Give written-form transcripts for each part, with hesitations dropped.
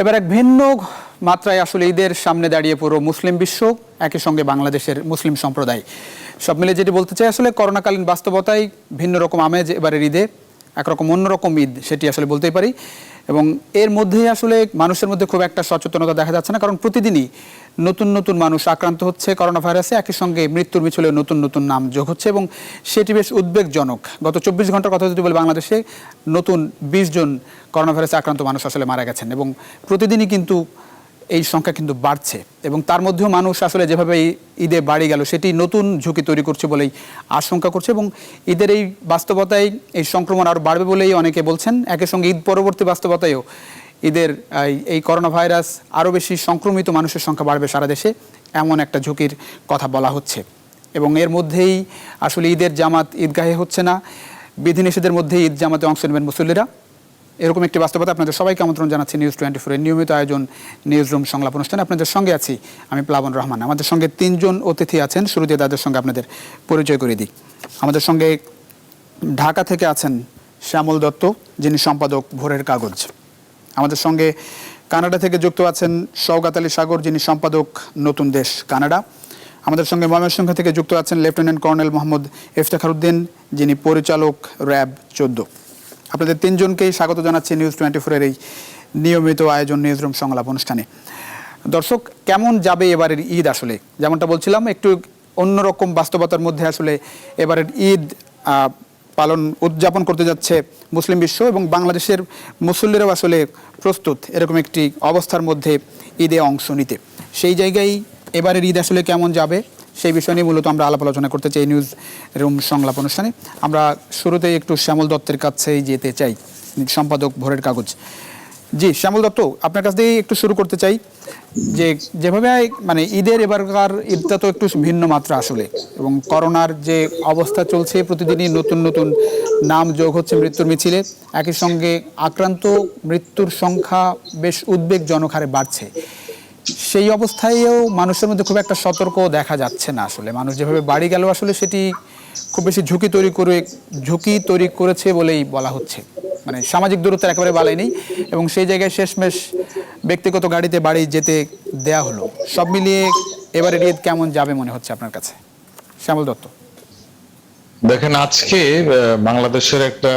এবার এক ভিন্ন মাত্রায় আসলে ঈদের সামনে দাঁড়িয়ে পুরো মুসলিম বিশ্ব, একই সঙ্গে বাংলাদেশের মুসলিম সম্প্রদায়। সব মিলে যেটি বলতে চাই, আসলে করোনাকালীন বাস্তবতায় ভিন্ন রকম আমেজ এবারের ঈদে, একরকম অন্যরকম ঈদ সেটি আসলে বলতেই পারি। এবং এর মধ্যেই আসলে মানুষের মধ্যে খুব একটা সচেতনতা দেখা যাচ্ছে না, কারণ প্রতিদিনই নতুন নতুন মানুষ আক্রান্ত হচ্ছে করোনা ভাইরাসে, একই সঙ্গে মৃত্যুর মিছিলে নতুন নতুন নাম যোগ হচ্ছে এবং সেটি বেশ উদ্বেগজনক। গত 24 ঘন্টার কথা যদি বলি, বাংলাদেশে নতুন 20 জন করোনা ভাইরাসে আক্রান্ত মানুষ আসলে মারা গেছেন এবং প্রতিদিনই কিন্তু এই সংখ্যা কিন্তু বাড়ছে। এবং তার মধ্যেও মানুষ আসলে যেভাবে ঈদে বাড়ি গেল, সেটি নতুন ঝুঁকি তৈরি করছে বলেই আশঙ্কা করছে। এবং ঈদের এই বাস্তবতায় এই সংক্রমণ আরও বাড়বে বলেই অনেকে বলছেন। একই সঙ্গে ঈদ পরবর্তী বাস্তবতায়ও ঈদের এই করোনা ভাইরাস আরও বেশি সংক্রমিত মানুষের সংখ্যা বাড়বে সারা দেশে, এমন একটা ঝুঁকির কথা বলা হচ্ছে। এবং এর মধ্যেই আসলে ঈদের জামাত ঈদগাহে হচ্ছে না, বিধিনিষেধের মধ্যেই ঈদ জামাতে অংশ নেবেন মুসল্লিরা। এরকম একটি বাস্তবতা। আপনাদের সবাইকে আমন্ত্রণ জানাচ্ছি নিউজ 24 এর নিয়মিত আয়োজন নিউজ রুম সংলাপ অনুষ্ঠানে। আপনাদের সঙ্গে আছি আমি প্লাবন রহমান। আমাদের সঙ্গে 3 জন অতিথি আছেন, শুরুতে তাদের সঙ্গে আপনাদের পরিচয় করে দিই। আমাদের সঙ্গে ঢাকা থেকে আছেন শ্যামল দত্ত, যিনি সম্পাদক ভোরের কাগজ। আমাদের সঙ্গে কানাডা থেকে যুক্ত আছেন শওকত আলী সাগর, যিনি সম্পাদক নতুন দেশ কানাডা। আমাদের সঙ্গে ময়মনসিংহ থেকে যুক্ত আছেন লেফটেন্যান্ট কর্নেল মোহাম্মদ ইফতেখার উদ্দিন, যিনি পরিচালক র্যাব 14। আপনাদের 3 জনকেই স্বাগত জানাচ্ছি নিউজ 24 এর এই নিয়মিত আয়োজন নিউজ রুম সংলাপ অনুষ্ঠানে। দর্শক, কেমন যাবে এবারের ঈদ? আসলে যেমনটা বলছিলাম, একটু অন্যরকম বাস্তবতার মধ্যে আসলে এবারের ঈদ উদযাপন করতে যাচ্ছে মুসলিম বিশ্ব এবং বাংলাদেশের মুসল্লিরাও আসলে প্রস্তুত এরকম একটি অবস্থার মধ্যে ঈদে অংশ নিতে। সেই জায়গায় এবারের ঈদ আসলে কেমন যাবে সেই বিষয় নিয়ে মূলত আমরা আলাপ আলোচনা করতে চাই নিউজ রুম সংলাপ অনুষ্ঠানে। আমরা শুরুতেই একটু শ্যামল দত্তের কাছেই যেতে চাই, সম্পাদক ভোরের কাগজ। জি শ্যামল দত্ত, আপনার কাছ দিয়েই একটু শুরু করতে চাই যে যেভাবে মানে ঈদের এবারকার ঈদটা তো একটু ভিন্ন মাত্রা আসলে, এবং করোনার যে অবস্থা চলছে, প্রতিদিনই নতুন নতুন নাম যোগ হচ্ছে মৃত্যুর মিছিলে, একই সঙ্গে আক্রান্ত মৃত্যুর সংখ্যা বেশ উদ্বেগজনক হারে বাড়ছে। সেই অবস্থায়ও মানুষের মধ্যে খুব একটা সতর্ক দেখা যাচ্ছে না। আসলে মানুষ যেভাবে বাড়ি গেল, আসলে সেটি খুব বেশি ঝুঁকি তৈরি করেছে বলেই বলা হচ্ছে। মানে সামাজিক দূরত্বের একেবারে বালাই নেই এবং সেই জায়গায় শেষমেশ ব্যক্তিগত গাড়িতে বাড়ি যেতে দেয়া হলো। সব মিলিয়ে এবারে ঈদ কেমন যাবে মনে হচ্ছে আপনার কাছে, শ্যামল দত্ত? দেখেন, আজকে বাংলাদেশের একটা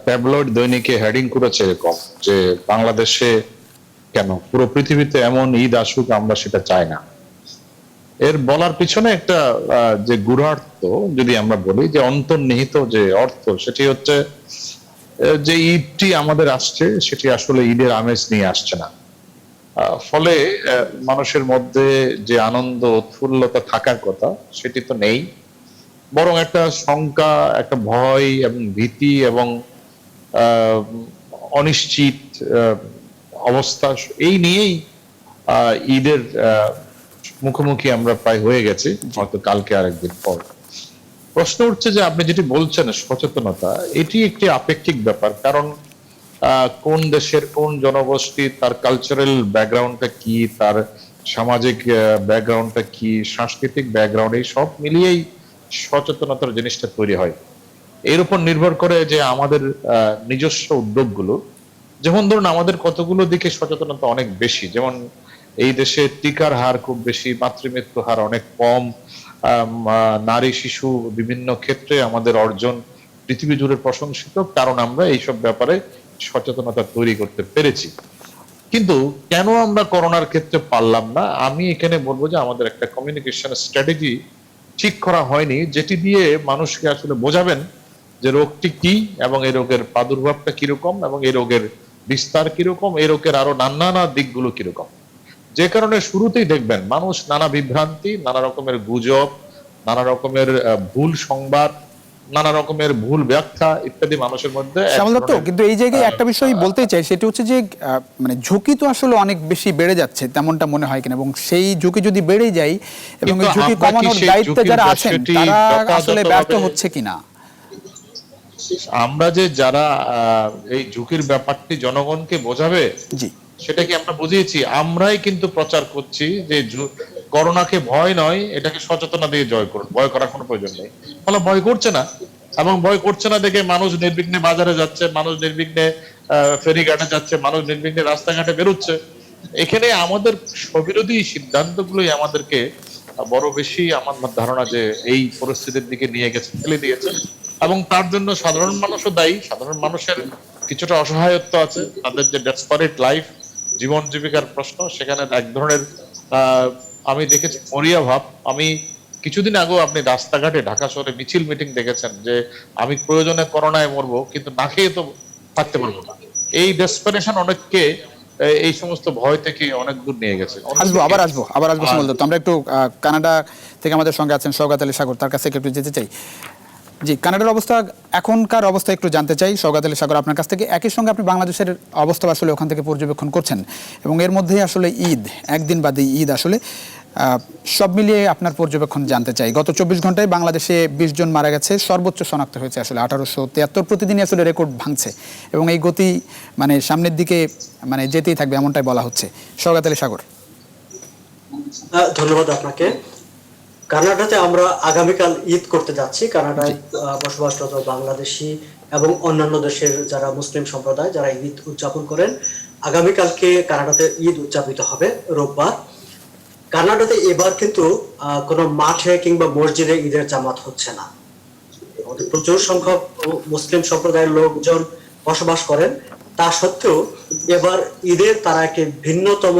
ট্যাবলয়েড দৈনিকে হেডিং করেছে এরকম যে বাংলাদেশে কেন, পুরো পৃথিবীতে এমন ঈদ আসুক আমরা সেটা চাই না। এর বলার পিছনে একটা যে গূঢ়ার্থ যদি আমরা বলি, যে অন্তর্নিহিত যে অর্থ, সেটি হচ্ছে যে ঈদটি আমাদের আসছে সেটি আসলে ঈদের আমেজ নিয়ে আসছে না। ফলে মানুষের মধ্যে যে আনন্দ উৎফুল্লতা থাকার কথা সেটি তো নেই, বরং একটা শঙ্কা, একটা ভয় এবং ভীতি এবং অনিশ্চিত অবস্থা, এই নিয়েই ঈদের মুখোমুখি আমরা প্রায় হয়ে গেছি, হয়তো কালকে আরেকদিন পর। প্রশ্ন উঠছে যে আপনি যেটি বলছেন সচেতনতা, এটি একটি আপেক্ষিক ব্যাপার। কারণ কোন দেশের কোন জনগোষ্ঠী, তার কালচারাল ব্যাকগ্রাউন্ডটা কি, তার সামাজিক ব্যাকগ্রাউন্ডটা কি, সাংস্কৃতিক ব্যাকগ্রাউন্ড, এই সব মিলিয়েই সচেতনতার জিনিসটা তৈরি হয়। এর উপর নির্ভর করে যে আমাদের নিজস্ব উদ্যোগগুলো, যেমন ধরুন আমাদের কতগুলো দিকে সচেতনতা অনেক বেশি। যেমন এই দেশে টিকার হার খুব বেশি, মাতৃমৃত্যু হার অনেক কম, নারী শিশু বিভিন্ন ক্ষেত্রে আমাদের অর্জন পৃথিবী জুড়ে প্রশংসিত, কারণ আমরা এইসব ব্যাপারে সচেতনতা তৈরি করতে পেরেছি। কিন্তু কেন আমরা করোনার ক্ষেত্রে পারলাম না? আমি এখানে বলবো যে আমাদের একটা কমিউনিকেশন স্ট্র্যাটেজি ঠিক করা হয়নি, যেটি দিয়ে মানুষকে আসলে বোঝাবেন যে রোগটি কি এবং এই রোগের প্রাদুর্ভাবটা কিরকম এবং এই রোগের বিস্তার কিরকম, এই রোগের আরো নানা দিকগুলো কিরকম। যে কারণে শুরুতেই দেখবেন মানুষ নানা বিভ্রান্তি, নানা রকমের গুজব, নানা রকমের ভুল সংবাদ, নানা রকমের ভুল ব্যাখ্যা ইত্যাদি মানুষের মধ্যে। কিন্তু এই জায়গায় একটা বিষয় বলতে চাই, সেটি হচ্ছে যে মানে ঝুঁকি তো আসলে অনেক বেশি বেড়ে যাচ্ছে, তেমনটা মনে হয় কিনা? এবং সেই ঝুঁকি যদি বেড়ে যায় এবং ঝুঁকি কমানোর দায়িত্বে যারা আছেন তারা আসলে ব্যর্থ হচ্ছে কিনা? আমরা যে যারা এই ঝুঁকির ব্যাপারটি জনগণকে বোঝাবে, জি, সেটা কি আমরা বুঝিয়েছি? আমরাই কিন্তু প্রচার করছি যে করোনাকে ভয় নয়, এটাকে সচেতনতা দিয়ে জয় করুন, ভয় করার কোনো প্রয়োজন নেই। ফলে ভয় করছে না, এবং ভয় করছে না দেখে মানুষ নির্বিঘ্নে বাজারে যাচ্ছে, মানুষ নির্বিঘ্নে ফেরিঘাটে যাচ্ছে, মানুষ নির্বিঘ্নে রাস্তাঘাটে বেরোচ্ছে। এখানে আমাদের স্ববিরোধী সিদ্ধান্তগুলোই আমাদেরকে বড় বেশি আমার ধারণা যে এই পরিস্থিতির দিকে নিয়ে গেছে, ফেলে দিয়েছে। এবং তার জন্য সাধারণ মানুষও দায়ী। সাধারণ মানুষের কিছুটা অসহায়ত্ব আছে, তাদের যে ডেসপারেট লাইফ, জীবন জীবিকার প্রশ্ন, সেখানে এক ধরনের আমি দেখেছি মরিয়া ভাব। আমি কিছুদিন আগেও আপনি রাস্তাঘাটে ঢাকা শহরে মিছিল মিটিং দেখেছেন যে আমি প্রয়োজনে করোনায় মরবো, কিন্তু না খেয়ে তো থাকতে পারবো না। এই ডেসপারেশন অনেককে এই সমস্ত ভয় থেকে অনেক দূর নিয়ে গেছে। আবার আসবো সুমল দত্ত। আমরা একটু কানাডা থেকে আমাদের সঙ্গে আছেন সওগাত আলী সাগর, তার কাছে একটু যেতে চাই। জি, কানাডার অবস্থা, এখনকার অবস্থা একটু জানতে চাই সওগাত আলী সাগর আপনার কাছ থেকে। একই সঙ্গে আপনি বাংলাদেশের অবস্থা আসলে ওখান থেকে পর্যবেক্ষণ করছেন, এবং এর মধ্যেই আসলে ঈদ, একদিন বাদে ঈদ আসলে, সব মিলিয়ে আপনার পর্যবেক্ষণ জানতে চাই। গত 24 ঘন্টায় বাংলাদেশে 20 জন মারা গেছে, সর্বোচ্চ শনাক্ত হয়েছে আসলে 1873, প্রতিদিনই আসলে রেকর্ড ভাঙছে, এবং এই গতি মানে সামনের দিকে মানে যেতেই থাকবে এমনটাই বলা হচ্ছে। সওগাত আলী সাগর। ধন্যবাদ আপনাকে। কানাডাতে আমরা আগামীকাল ঈদ করতে যাচ্ছি। কানাডায় বসবাসরত বাংলাদেশি এবং অন্যান্য দেশের যারা মুসলিম সম্প্রদায় যারা ঈদ উদযাপন করেন, আগামীকালকে কানাডাতে ঈদ উদযাপিত হবে রোববার। কানাডাতে এবার কিন্তু কোনো মাঠে কিংবা মসজিদে ঈদের জামাত হচ্ছে না। প্রচুর সংখ্যক মুসলিম সম্প্রদায়ের লোকজন বসবাস করেন, তা সত্ত্বেও এবার ঈদের তারা একটি ভিন্নতম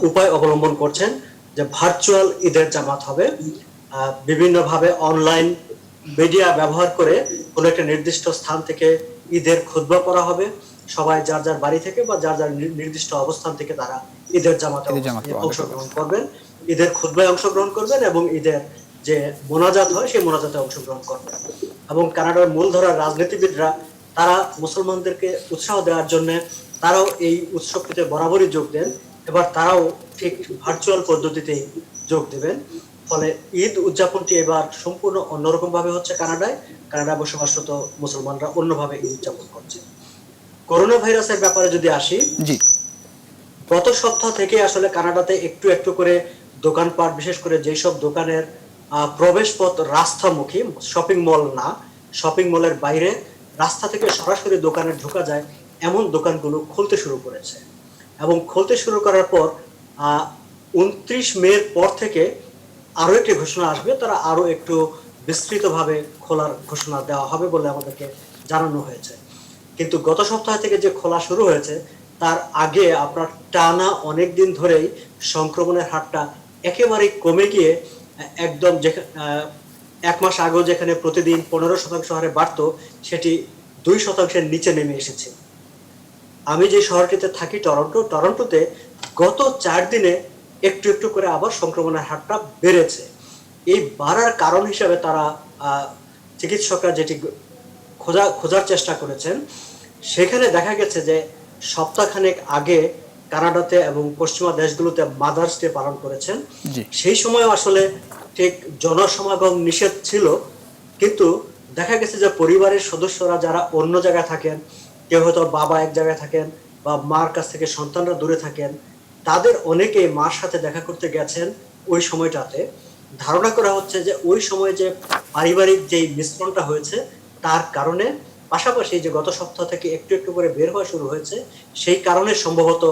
উপায় অবলম্বন করছেন, যে ভার্চুয়াল ঈদের জামাত হবে। বিভিন্নভাবে অনলাইন মিডিয়া ব্যবহার করে কোনো একটা নির্দিষ্ট স্থান থেকে ঈদের খুতবা করা হবে। সবাই যার যার বাড়ি থেকে বা যার যার নির্দিষ্ট অবস্থান থেকে তারা ঈদের জামাতে অংশগ্রহণ করবেন, ঈদের খুতবায় অংশগ্রহণ করবেন এবং ঈদের যে মোনাজাত হয় সেই মোনাজাতে অংশগ্রহণ করবেন। এবং কানাডার মূলধারার রাজনীতিবিদরা তারা মুসলমানদেরকে উৎসাহ দেওয়ার জন্য তারাও এই উৎসবটিতে বরাবরই যোগ দেন। এবার তারাও ঠিক ভার্চুয়াল পদ্ধতিতেই যোগ দেবেন। ফলে ঈদ উদযাপনটি এবার সম্পূর্ণ অন্যরকম ভাবে হচ্ছে কানাডায়। কানাডায় বসবাসরত মুসলমানরা অন্যভাবে ঈদ উদযাপন করছে। করোনা ভাইরাসের ব্যাপারে যদি আসি, গত সপ্তাহ থেকে আসলে কানাডাতে একটু একটু করে দোকানপাট, বিশেষ করে যেসব দোকানের প্রবেশ পথ রাস্তামুখী, শপিং মল না, শপিং মলের বাইরে রাস্তা থেকে সরাসরি দোকানে ঢোকা যায় এমন দোকানগুলো খুলতে শুরু করেছে। এবং খুলতে শুরু করার পর 29 মের পর থেকে আরো একটি ঘোষণা আসবে, তারা আরো একটু বিস্তৃতভাবে খোলার ঘোষণা দেওয়া হবে বলে আমাদেরকে জানানো হয়েছে। কিন্তু গত সপ্তাহ থেকে যে খোলা শুরু হয়েছে তার আগে আপনার টানা অনেক দিন ধরেই সংক্রমণের হারটা একেবারেই কমে গিয়ে একদম এক মাস আগেও যেখানে প্রতিদিন 15% হারে বাড়তো, সেটি 2% নিচে নেমে এসেছে। আমি যে শহরটিতে থাকি টরন্টোতে গত 4 দিনে একটু একটু করে আবার সংক্রমণের হারটা বেড়েছে। এই বাড়ার কারণ হিসাবে তারা চিকিৎসকরা যেটি খোঁজার চেষ্টা করেছেন, সেখানে দেখা গেছে যে সপ্তাহখানেক আগে কানাডাতে এবং পশ্চিমা দেশগুলোতে মাদার্স ডে পালন করেছেন। সেই সময় আসলে ঠিক জনসমাগম নিষেধ ছিল, কিন্তু দেখা গেছে যে পরিবারের সদস্যরা যারা অন্য জায়গায় থাকেন, কেউ হয়তো বাবা এক জায়গায় থাকেন বা মার কাছ থেকে সন্তানরা দূরে থাকেন, তাদের অনেকেই মার সাথে দেখা করতে গেছেন ওই সময়টাতে। ধারণা করা হচ্ছে যে ওই সময় যে পারিবারিক যে মিশ্রণটা হয়েছে তার কারণে, পাশাপাশি যে গত সপ্তাহ থেকে একটু একটু করে বের হওয়া শুরু হয়েছে, সেই কারণে সম্ভবত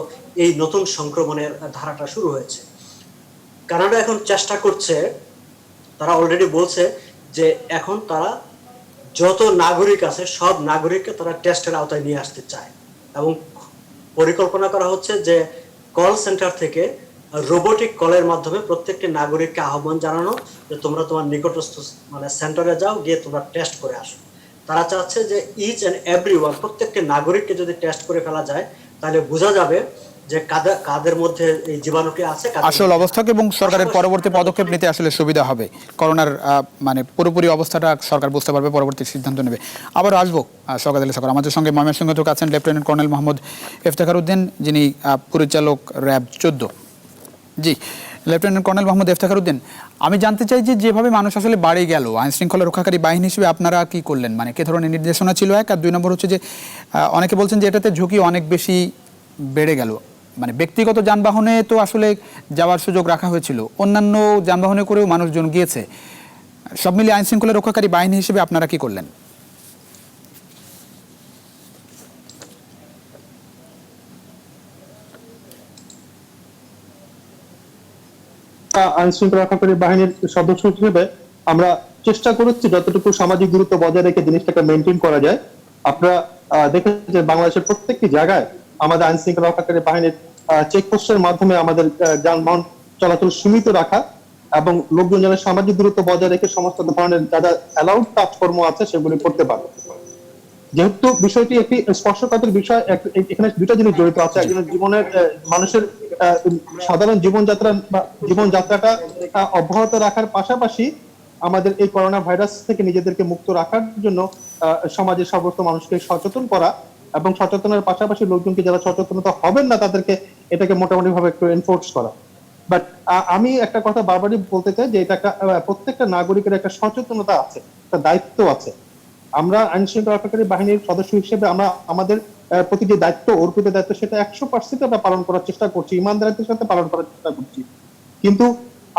এই নতুন সংক্রমণের ধারাটা শুরু হয়েছে। কানাডা এখন চেষ্টা করছে, তারা অলরেডি বলছে যে এখন তারা যত নাগরিক আছে সব নাগরিককে তারা টেস্টের আওতায় নিয়ে আসতে চায়, এবং পরিকল্পনা করা হচ্ছে যে কল সেন্টার থেকে রোবোটিক কলের মাধ্যমে প্রত্যেকটি নাগরিককে আহ্বান জানানো যে তোমরা তোমার নিকটস্থ মানে সেন্টারে যাও, গিয়ে তোমরা টেস্ট করে আসো। তারা চাচ্ছে যে ইচ এন্ড এভরিওয়ান, প্রত্যেকটি নাগরিককে যদি টেস্ট করে ফেলা যায় তাহলে বোঝা যাবে যে কাদের মধ্যে এই জীবাণুটি আছে, আসল অবস্থা, এবং সরকারের পরবর্তী পদক্ষেপ নিতে আসলে সুবিধা হবে। করোনার মানে পুরোপুরি অবস্থাটা সরকার বুঝতে পারবে, পরবর্তী সিদ্ধান্ত নেবে। আবার আসবো সওগাত আলী সাগর। আমাদের সঙ্গে ময়মনসিংহ থেকে আছেন লেফটেন্যান্ট কর্নেল মোহাম্মদ ইফতেখার উদ্দিন, যিনি পরিচালক র্যাব 14। জি, লেফটেন্যান্ট কর্নেল মোহাম্মদ ইফতেখার উদ্দিন, আমি জানতে চাই যে যেভাবে মানুষ আসলে বাড়ি গেল, আইন শৃঙ্খলা রক্ষাকারী বাহিনী হিসেবে আপনারা কি করলেন, মানে কে ধরনের নির্দেশনা ছিল এক, আর 2 নম্বর হচ্ছে যে অনেকে বলছেন যে এটাতে ঝুঁকি অনেক বেশি বেড়ে গেল, মানে ব্যক্তিগত যানবাহনে তো আসলে যাওয়ার সুযোগ রাখা হয়েছিল, অন্যান্য যানবাহনে করেও মানুষজন গিয়েছে, সব মিলিয়ে আইন শৃঙ্খলা রক্ষাকারী বাহিনী হিসেবে আপনারা কি করলেন? আইন শৃঙ্খলা রক্ষাকারী বাহিনীর সদস্য হিসেবে আমরা চেষ্টা করেছি যতটুকু সামাজিক দূরত্ব বজায় রেখে জিনিসটাকে মেনটেন করা যায়। আপনারা দেখেছেন যে বাংলাদেশের প্রত্যেকটি জায়গায় আমাদের আইন শৃঙ্খলা রক্ষাকারী বাহিনীর চেকপোস্টের মাধ্যমে আমাদের যানবাহন চলাচল সীমিত রাখা এবং লোকজন যেন সামাজিক দূরত্ব বজায় রেখে সমস্ত ধরনের যা যা অ্যালাউড কাজকর্ম আছে সেগুলি করতে পারে। যেহেতু বিষয়টি একটি স্পর্শকাতর বিষয়, এখানে দুটা জিনিস জড়িত আছে। একজনের জীবনের মানুষের সাধারণ জীবনযাত্রাটা অব্যাহত রাখার পাশাপাশি আমাদের এই করোনা ভাইরাস থেকে নিজেদেরকে মুক্ত রাখার জন্য সমাজের সমস্ত মানুষকে সচেতন করা এবং সচেতনের পাশাপাশি লোকজনকে যারা সচেতনতা হবেন না তাদেরকে এটাকে মোটামুটি ভাবে একটু এনফোর্স করা। বাট আমি একটা কথা বারবারই বলতে চাই যে এটা একটা প্রত্যেকটা নাগরিকের একটা সচেতনতা আছে, একটা দায়িত্ব আছে। আমরা আইন শৃঙ্খলা রক্ষাকারী বাহিনীর সদস্য হিসেবে আমরা আমাদের প্রতি যে দায়িত্ব, অর্পিত দায়িত্ব, সেটা 100% আমরা পালন করার চেষ্টা করছি, ইমানদারিত্বের সাথে পালন করার চেষ্টা করছি। কিন্তু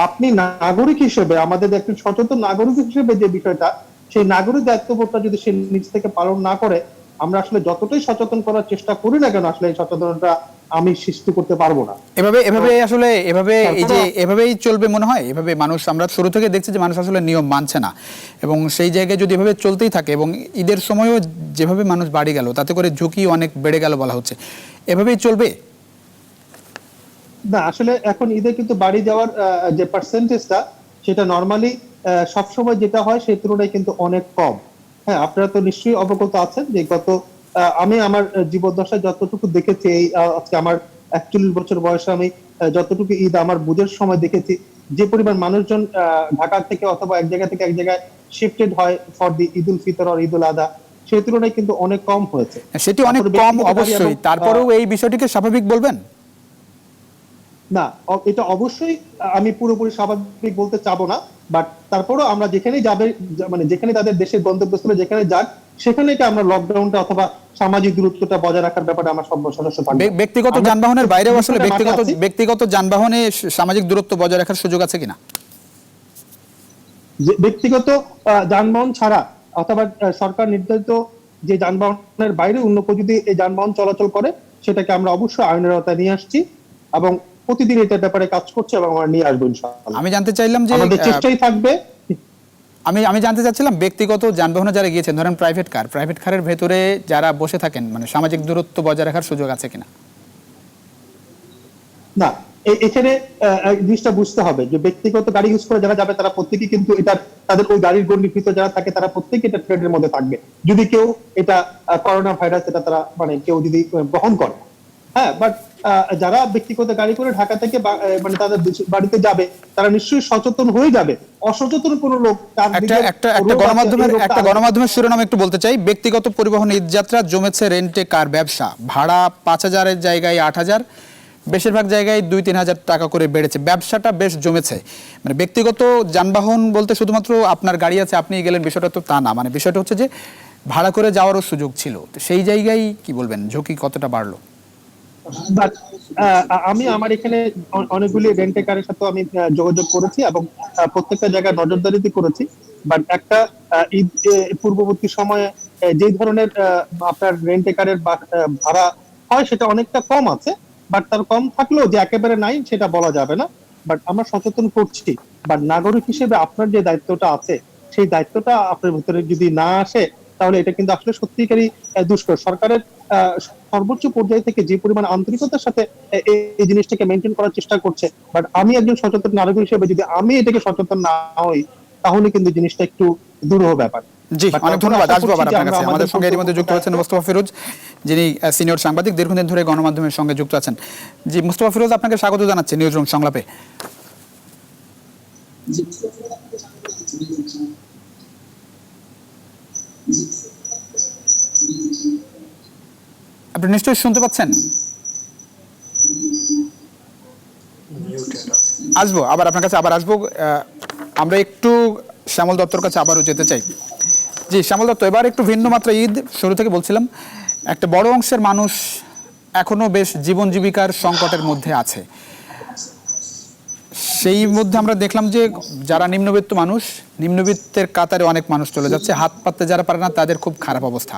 আপনি নাগরিক হিসেবে, আমাদের একজন সচেতন নাগরিক হিসেবে যে বিষয়টা, সেই নাগরিক দায়িত্ববোধটা যদি সে নিজ থেকে পালন না করে, আমরা আসলে যতটাই সচেতন করার চেষ্টা করি না কেন, আসলে এই সচেতনতা আমি সৃষ্টি করতে পারবো না। এভাবেই চলবে মনে হয়। এভাবে মানুষ, আমরা শুরু থেকে দেখছি যে মানুষ আসলে নিয়ম মানছে না, এবং সেই জায়গায় যদি এভাবে চলতেই থাকে এবং ঈদের সময়ও যেভাবে মানুষ বাড়ি গেল তাতে করে ঝুঁকি অনেক বেড়ে গেল বলা হচ্ছে, এভাবেই চলবে না। আসলে এখন ঈদে কিন্তু বাড়ি যাওয়ার যে পার্সেন্টেজটা, সেটা নর্মালি সবসময় যেটা হয় সেই তুলনায় কিন্তু অনেক কম। হ্যাঁ, আপনারা তো নিশ্চয়ই অবগত আছেন যে আমি আমার জীবদ্দশায় যতটুকু দেখেছি, এই আজকে আমার 41 বছর বয়সে আমি যতটুকু ঈদ আমার বুঝের সময় দেখেছি, যে পরিমাণ মানুষজন ঢাকা থেকে অথবা এক জায়গা থেকে এক জায়গায় শিফটেড হয় ফর দি ঈদ উল ফিতর আর ঈদ উল আদহা, সেই তুলনায় কিন্তু অনেক কম হয়েছে। সেটি অনেক কম অবশ্যই, তারপরেও এই বিষয়টিকে স্বাভাবিক বলবেন না? এটা অবশ্যই আমি পুরোপুরি স্বাভাবিক বলতে চাবো না, বাট তারপরেও আমরা যেখানেই যাবে, মানে যেখানে তাদের দেশের গন্তব্যস্থলে যেখানে যাক, সেখানে আমরা লকডাউনটা অথবা সামাজিক দূরত্বটা বজায় রাখার ব্যাপারে আমার সব সদস্য থাকবে। ব্যক্তিগত যানবাহনের বাইরেও আসলে ব্যক্তিগত যানবাহনে সামাজিক দূরত্ব বজায় রাখার সুযোগ আছে কিনা? ব্যক্তিগত যানবাহন ছাড়া অথবা সরকার নির্ধারিত যে যানবাহনের বাইরে অন্য কেউ যদি এই যানবাহন চলাচল করে, সেটাকে আমরা অবশ্যই আইনের আওতায় নিয়ে আসছি এবং প্রতিদিন এটার ব্যাপারে কাজ করছে এবং আমরা নিয়ে আসবো ইনশাআল্লাহ। আমি জানতে চাইলাম যে আমাদের চেষ্টাই থাকবে। আমি জানতে চাচ্ছিলাম, ব্যক্তিগত যানবাহনে যারা গিয়েছেন, ধরেন প্রাইভেট কারের ভেতরে যারা বসে থাকেন, মানে সামাজিক দূরত্ব বজায় রাখার সুযোগ আছে কিনা? না, এখানে জিনিসটা বুঝতে হবে যে ব্যক্তিগত গাড়ি ইউজ করে যারা যাবে তারা প্রত্যেকেই কিন্তু তাদের ওই গাড়ির গণ্ডির ভিতরে যারা থাকে তারা প্রত্যেকেই এটা ট্রেডের মধ্যে থাকবে, যদি কেউ এটা করোনা ভাইরাস এটা তারা মানে কেউ যদি বহন করে। হ্যাঁ, বাট যারা ব্যক্তিগত গাড়ি করে ঢাকা থেকে মানে তাদের বাড়িতে যাবে, তারা নিশ্চয়ই সচেতন হয়ে যাবে। অসচেতন কোন লোক একটা গণমাধ্যমের শিরোনাম একটু বলতে চাই, ব্যক্তিগত পরিবহন ঈদযাত্রা জমেছে রেন্টে কার ব্যবসা, ভাড়া 5,000-এর জায়গায় 8,000, বেশিরভাগ জায়গায় 2-3 হাজার টাকা করে বেড়েছে, ব্যবসাটা বেশ জমেছে। মানে ব্যক্তিগত যানবাহন বলতে শুধুমাত্র আপনার গাড়ি আছে আপনি গেলেন বিষয়টা তো তা না, মানে বিষয়টা হচ্ছে যে ভাড়া করে যাওয়ারও সুযোগ ছিল, তো সেই জায়গায় কি বলবেন, ঝুঁকি কতটা বাড়লো? আমি আমার এখানে অনেকগুলি রেন্টে কারের সাথে আমি যোগাযোগ করেছি এবং প্রত্যেকটা জায়গায় নজরদারি করেছি। বাট একটা ঈদ পূর্ববর্তী সময়ে যে ধরনের আপনার রেন্টে কারের ভাড়া হয় সেটা অনেকটা কম আছে, বাট তার কম থাকলেও যে একেবারে নাই সেটা বলা যাবে না। বাট আমরা সচেতন করছি, বাট নাগরিক হিসেবে আপনার যে দায়িত্বটা আছে, সেই দায়িত্বটা আপনার ভিতরে যদি না আসে, তাহলে এটা কিন্তু আসলে সত্যিকারই দুষ্কর। সরকারের সর্বোচ্চ পর্যায় থেকে যে পরিমাণ আন্তরিকতার সাথে এই জিনিসটাকে মেনটেন করার চেষ্টা করছে, বাট আমি একজন সচেতন নাগরিক হিসেবে যদি আমি এটাকে সচেতন না হই, তাহলে কিন্তু জিনিসটা একটু দুরূহ ব্যাপার। জি, অনেক ধন্যবাদ। আসবো আবার আপনার কাছে। আমাদের সঙ্গে এর মধ্যে যুক্ত হচ্ছেন মোস্তফা ফিরোজ, যিনি সিনিয়র সাংবাদিক, দীর্ঘদিন ধরে গণমাধ্যমের সঙ্গে যুক্ত আছেন। জি মোস্তফা ফিরোজ, আপনাকে স্বাগত জানাচ্ছি নিউজ রুম সংলাপে। আপনি নিশ্চয়ই শুনতে পাচ্ছেন? আসবো আবার আপনার কাছে, আবার আসবো। আমরা একটু শ্যামল দত্তর কাছে আবারও যেতে চাই। জি শ্যামল দত্ত, এবার একটু ভিন্ন মাত্রা ঈদ। শুরু থেকে বলছিলাম একটা বড় অংশের মানুষ এখনো বেশ জীবন জীবিকার সংকটের মধ্যে আছে। সেই মধ্যে আমরা দেখলাম যে যারা নিম্নবিত্ত মানুষ, নিম্নবিত্তের কাতারে অনেক মানুষ চলে যাচ্ছে, হাত পাততে যারা পারে না তাদের খুব খারাপ অবস্থা।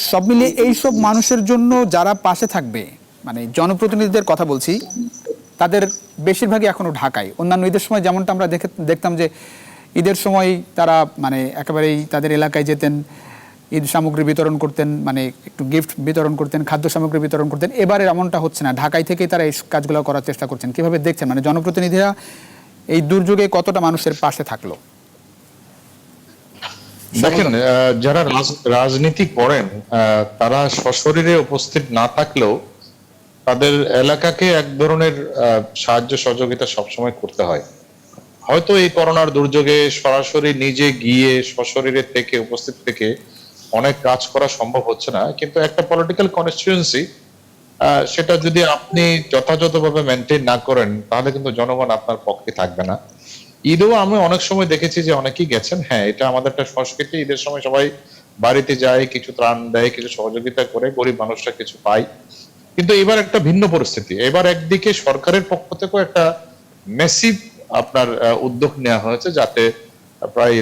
সব মিলিয়ে এইসব মানুষের জন্য যারা পাশে থাকবে, মানে জনপ্রতিনিধিদের কথা বলছি, তাদের বেশিরভাগই এখনো ঢাকায়। অন্যান্য ঈদের সময় যেমনটা আমরা দেখতাম যে ঈদের সময় তারা মানে একেবারেই তাদের এলাকায় যেতেন, ঈদ সামগ্রী বিতরণ করতেন, মানে একটু গিফট বিতরণ করতেন, খাদ্য সামগ্রী বিতরণ করতেন। এবারে এমনটা হচ্ছে না, ঢাকায় থেকেই তারা এই কাজগুলো করার চেষ্টা করছেন। কিভাবে দেখছেন, মানে জনপ্রতিনিধিরা এই দুর্যোগে কতটা মানুষের পাশে থাকলো? দেখেন, যারা রাজনীতি করেন তারা সশরীরে উপস্থিত না থাকলেও তাদের এলাকাকে এক ধরনের সাহায্য সহযোগিতা সবসময় করতে হয়। হয়তো এই করোনার দুর্যোগে সরাসরি নিজে গিয়ে সশরীরে থেকে উপস্থিত থেকে অনেক কাজ করা সম্ভব হচ্ছে না, কিন্তু একটা পলিটিক্যাল কনস্টিটিউয়েন্সি সেটা যদি আপনি যথাযথভাবে মেনটেন না করেন তাহলে কিন্তু জনগণ আপনার পক্ষে থাকবে না। ঈদেও আমি অনেক সময় দেখেছি যে অনেকেই গেছেন, হ্যাঁ এটা আমাদের একটা সংস্কৃতি, ঈদের সময় সবাই বাড়িতে যায়, কিছু ত্রাণ দেয়, কিছু সহযোগিতা করে, গরিব মানুষরা কিছু পায়। কিন্তু এবার একটা ভিন্ন পরিস্থিতি। এবার একদিকে সরকারের পক্ষ থেকেও একটা মেসিভ আপনার উদ্যোগ নেওয়া হয়েছে, যাতে প্রায়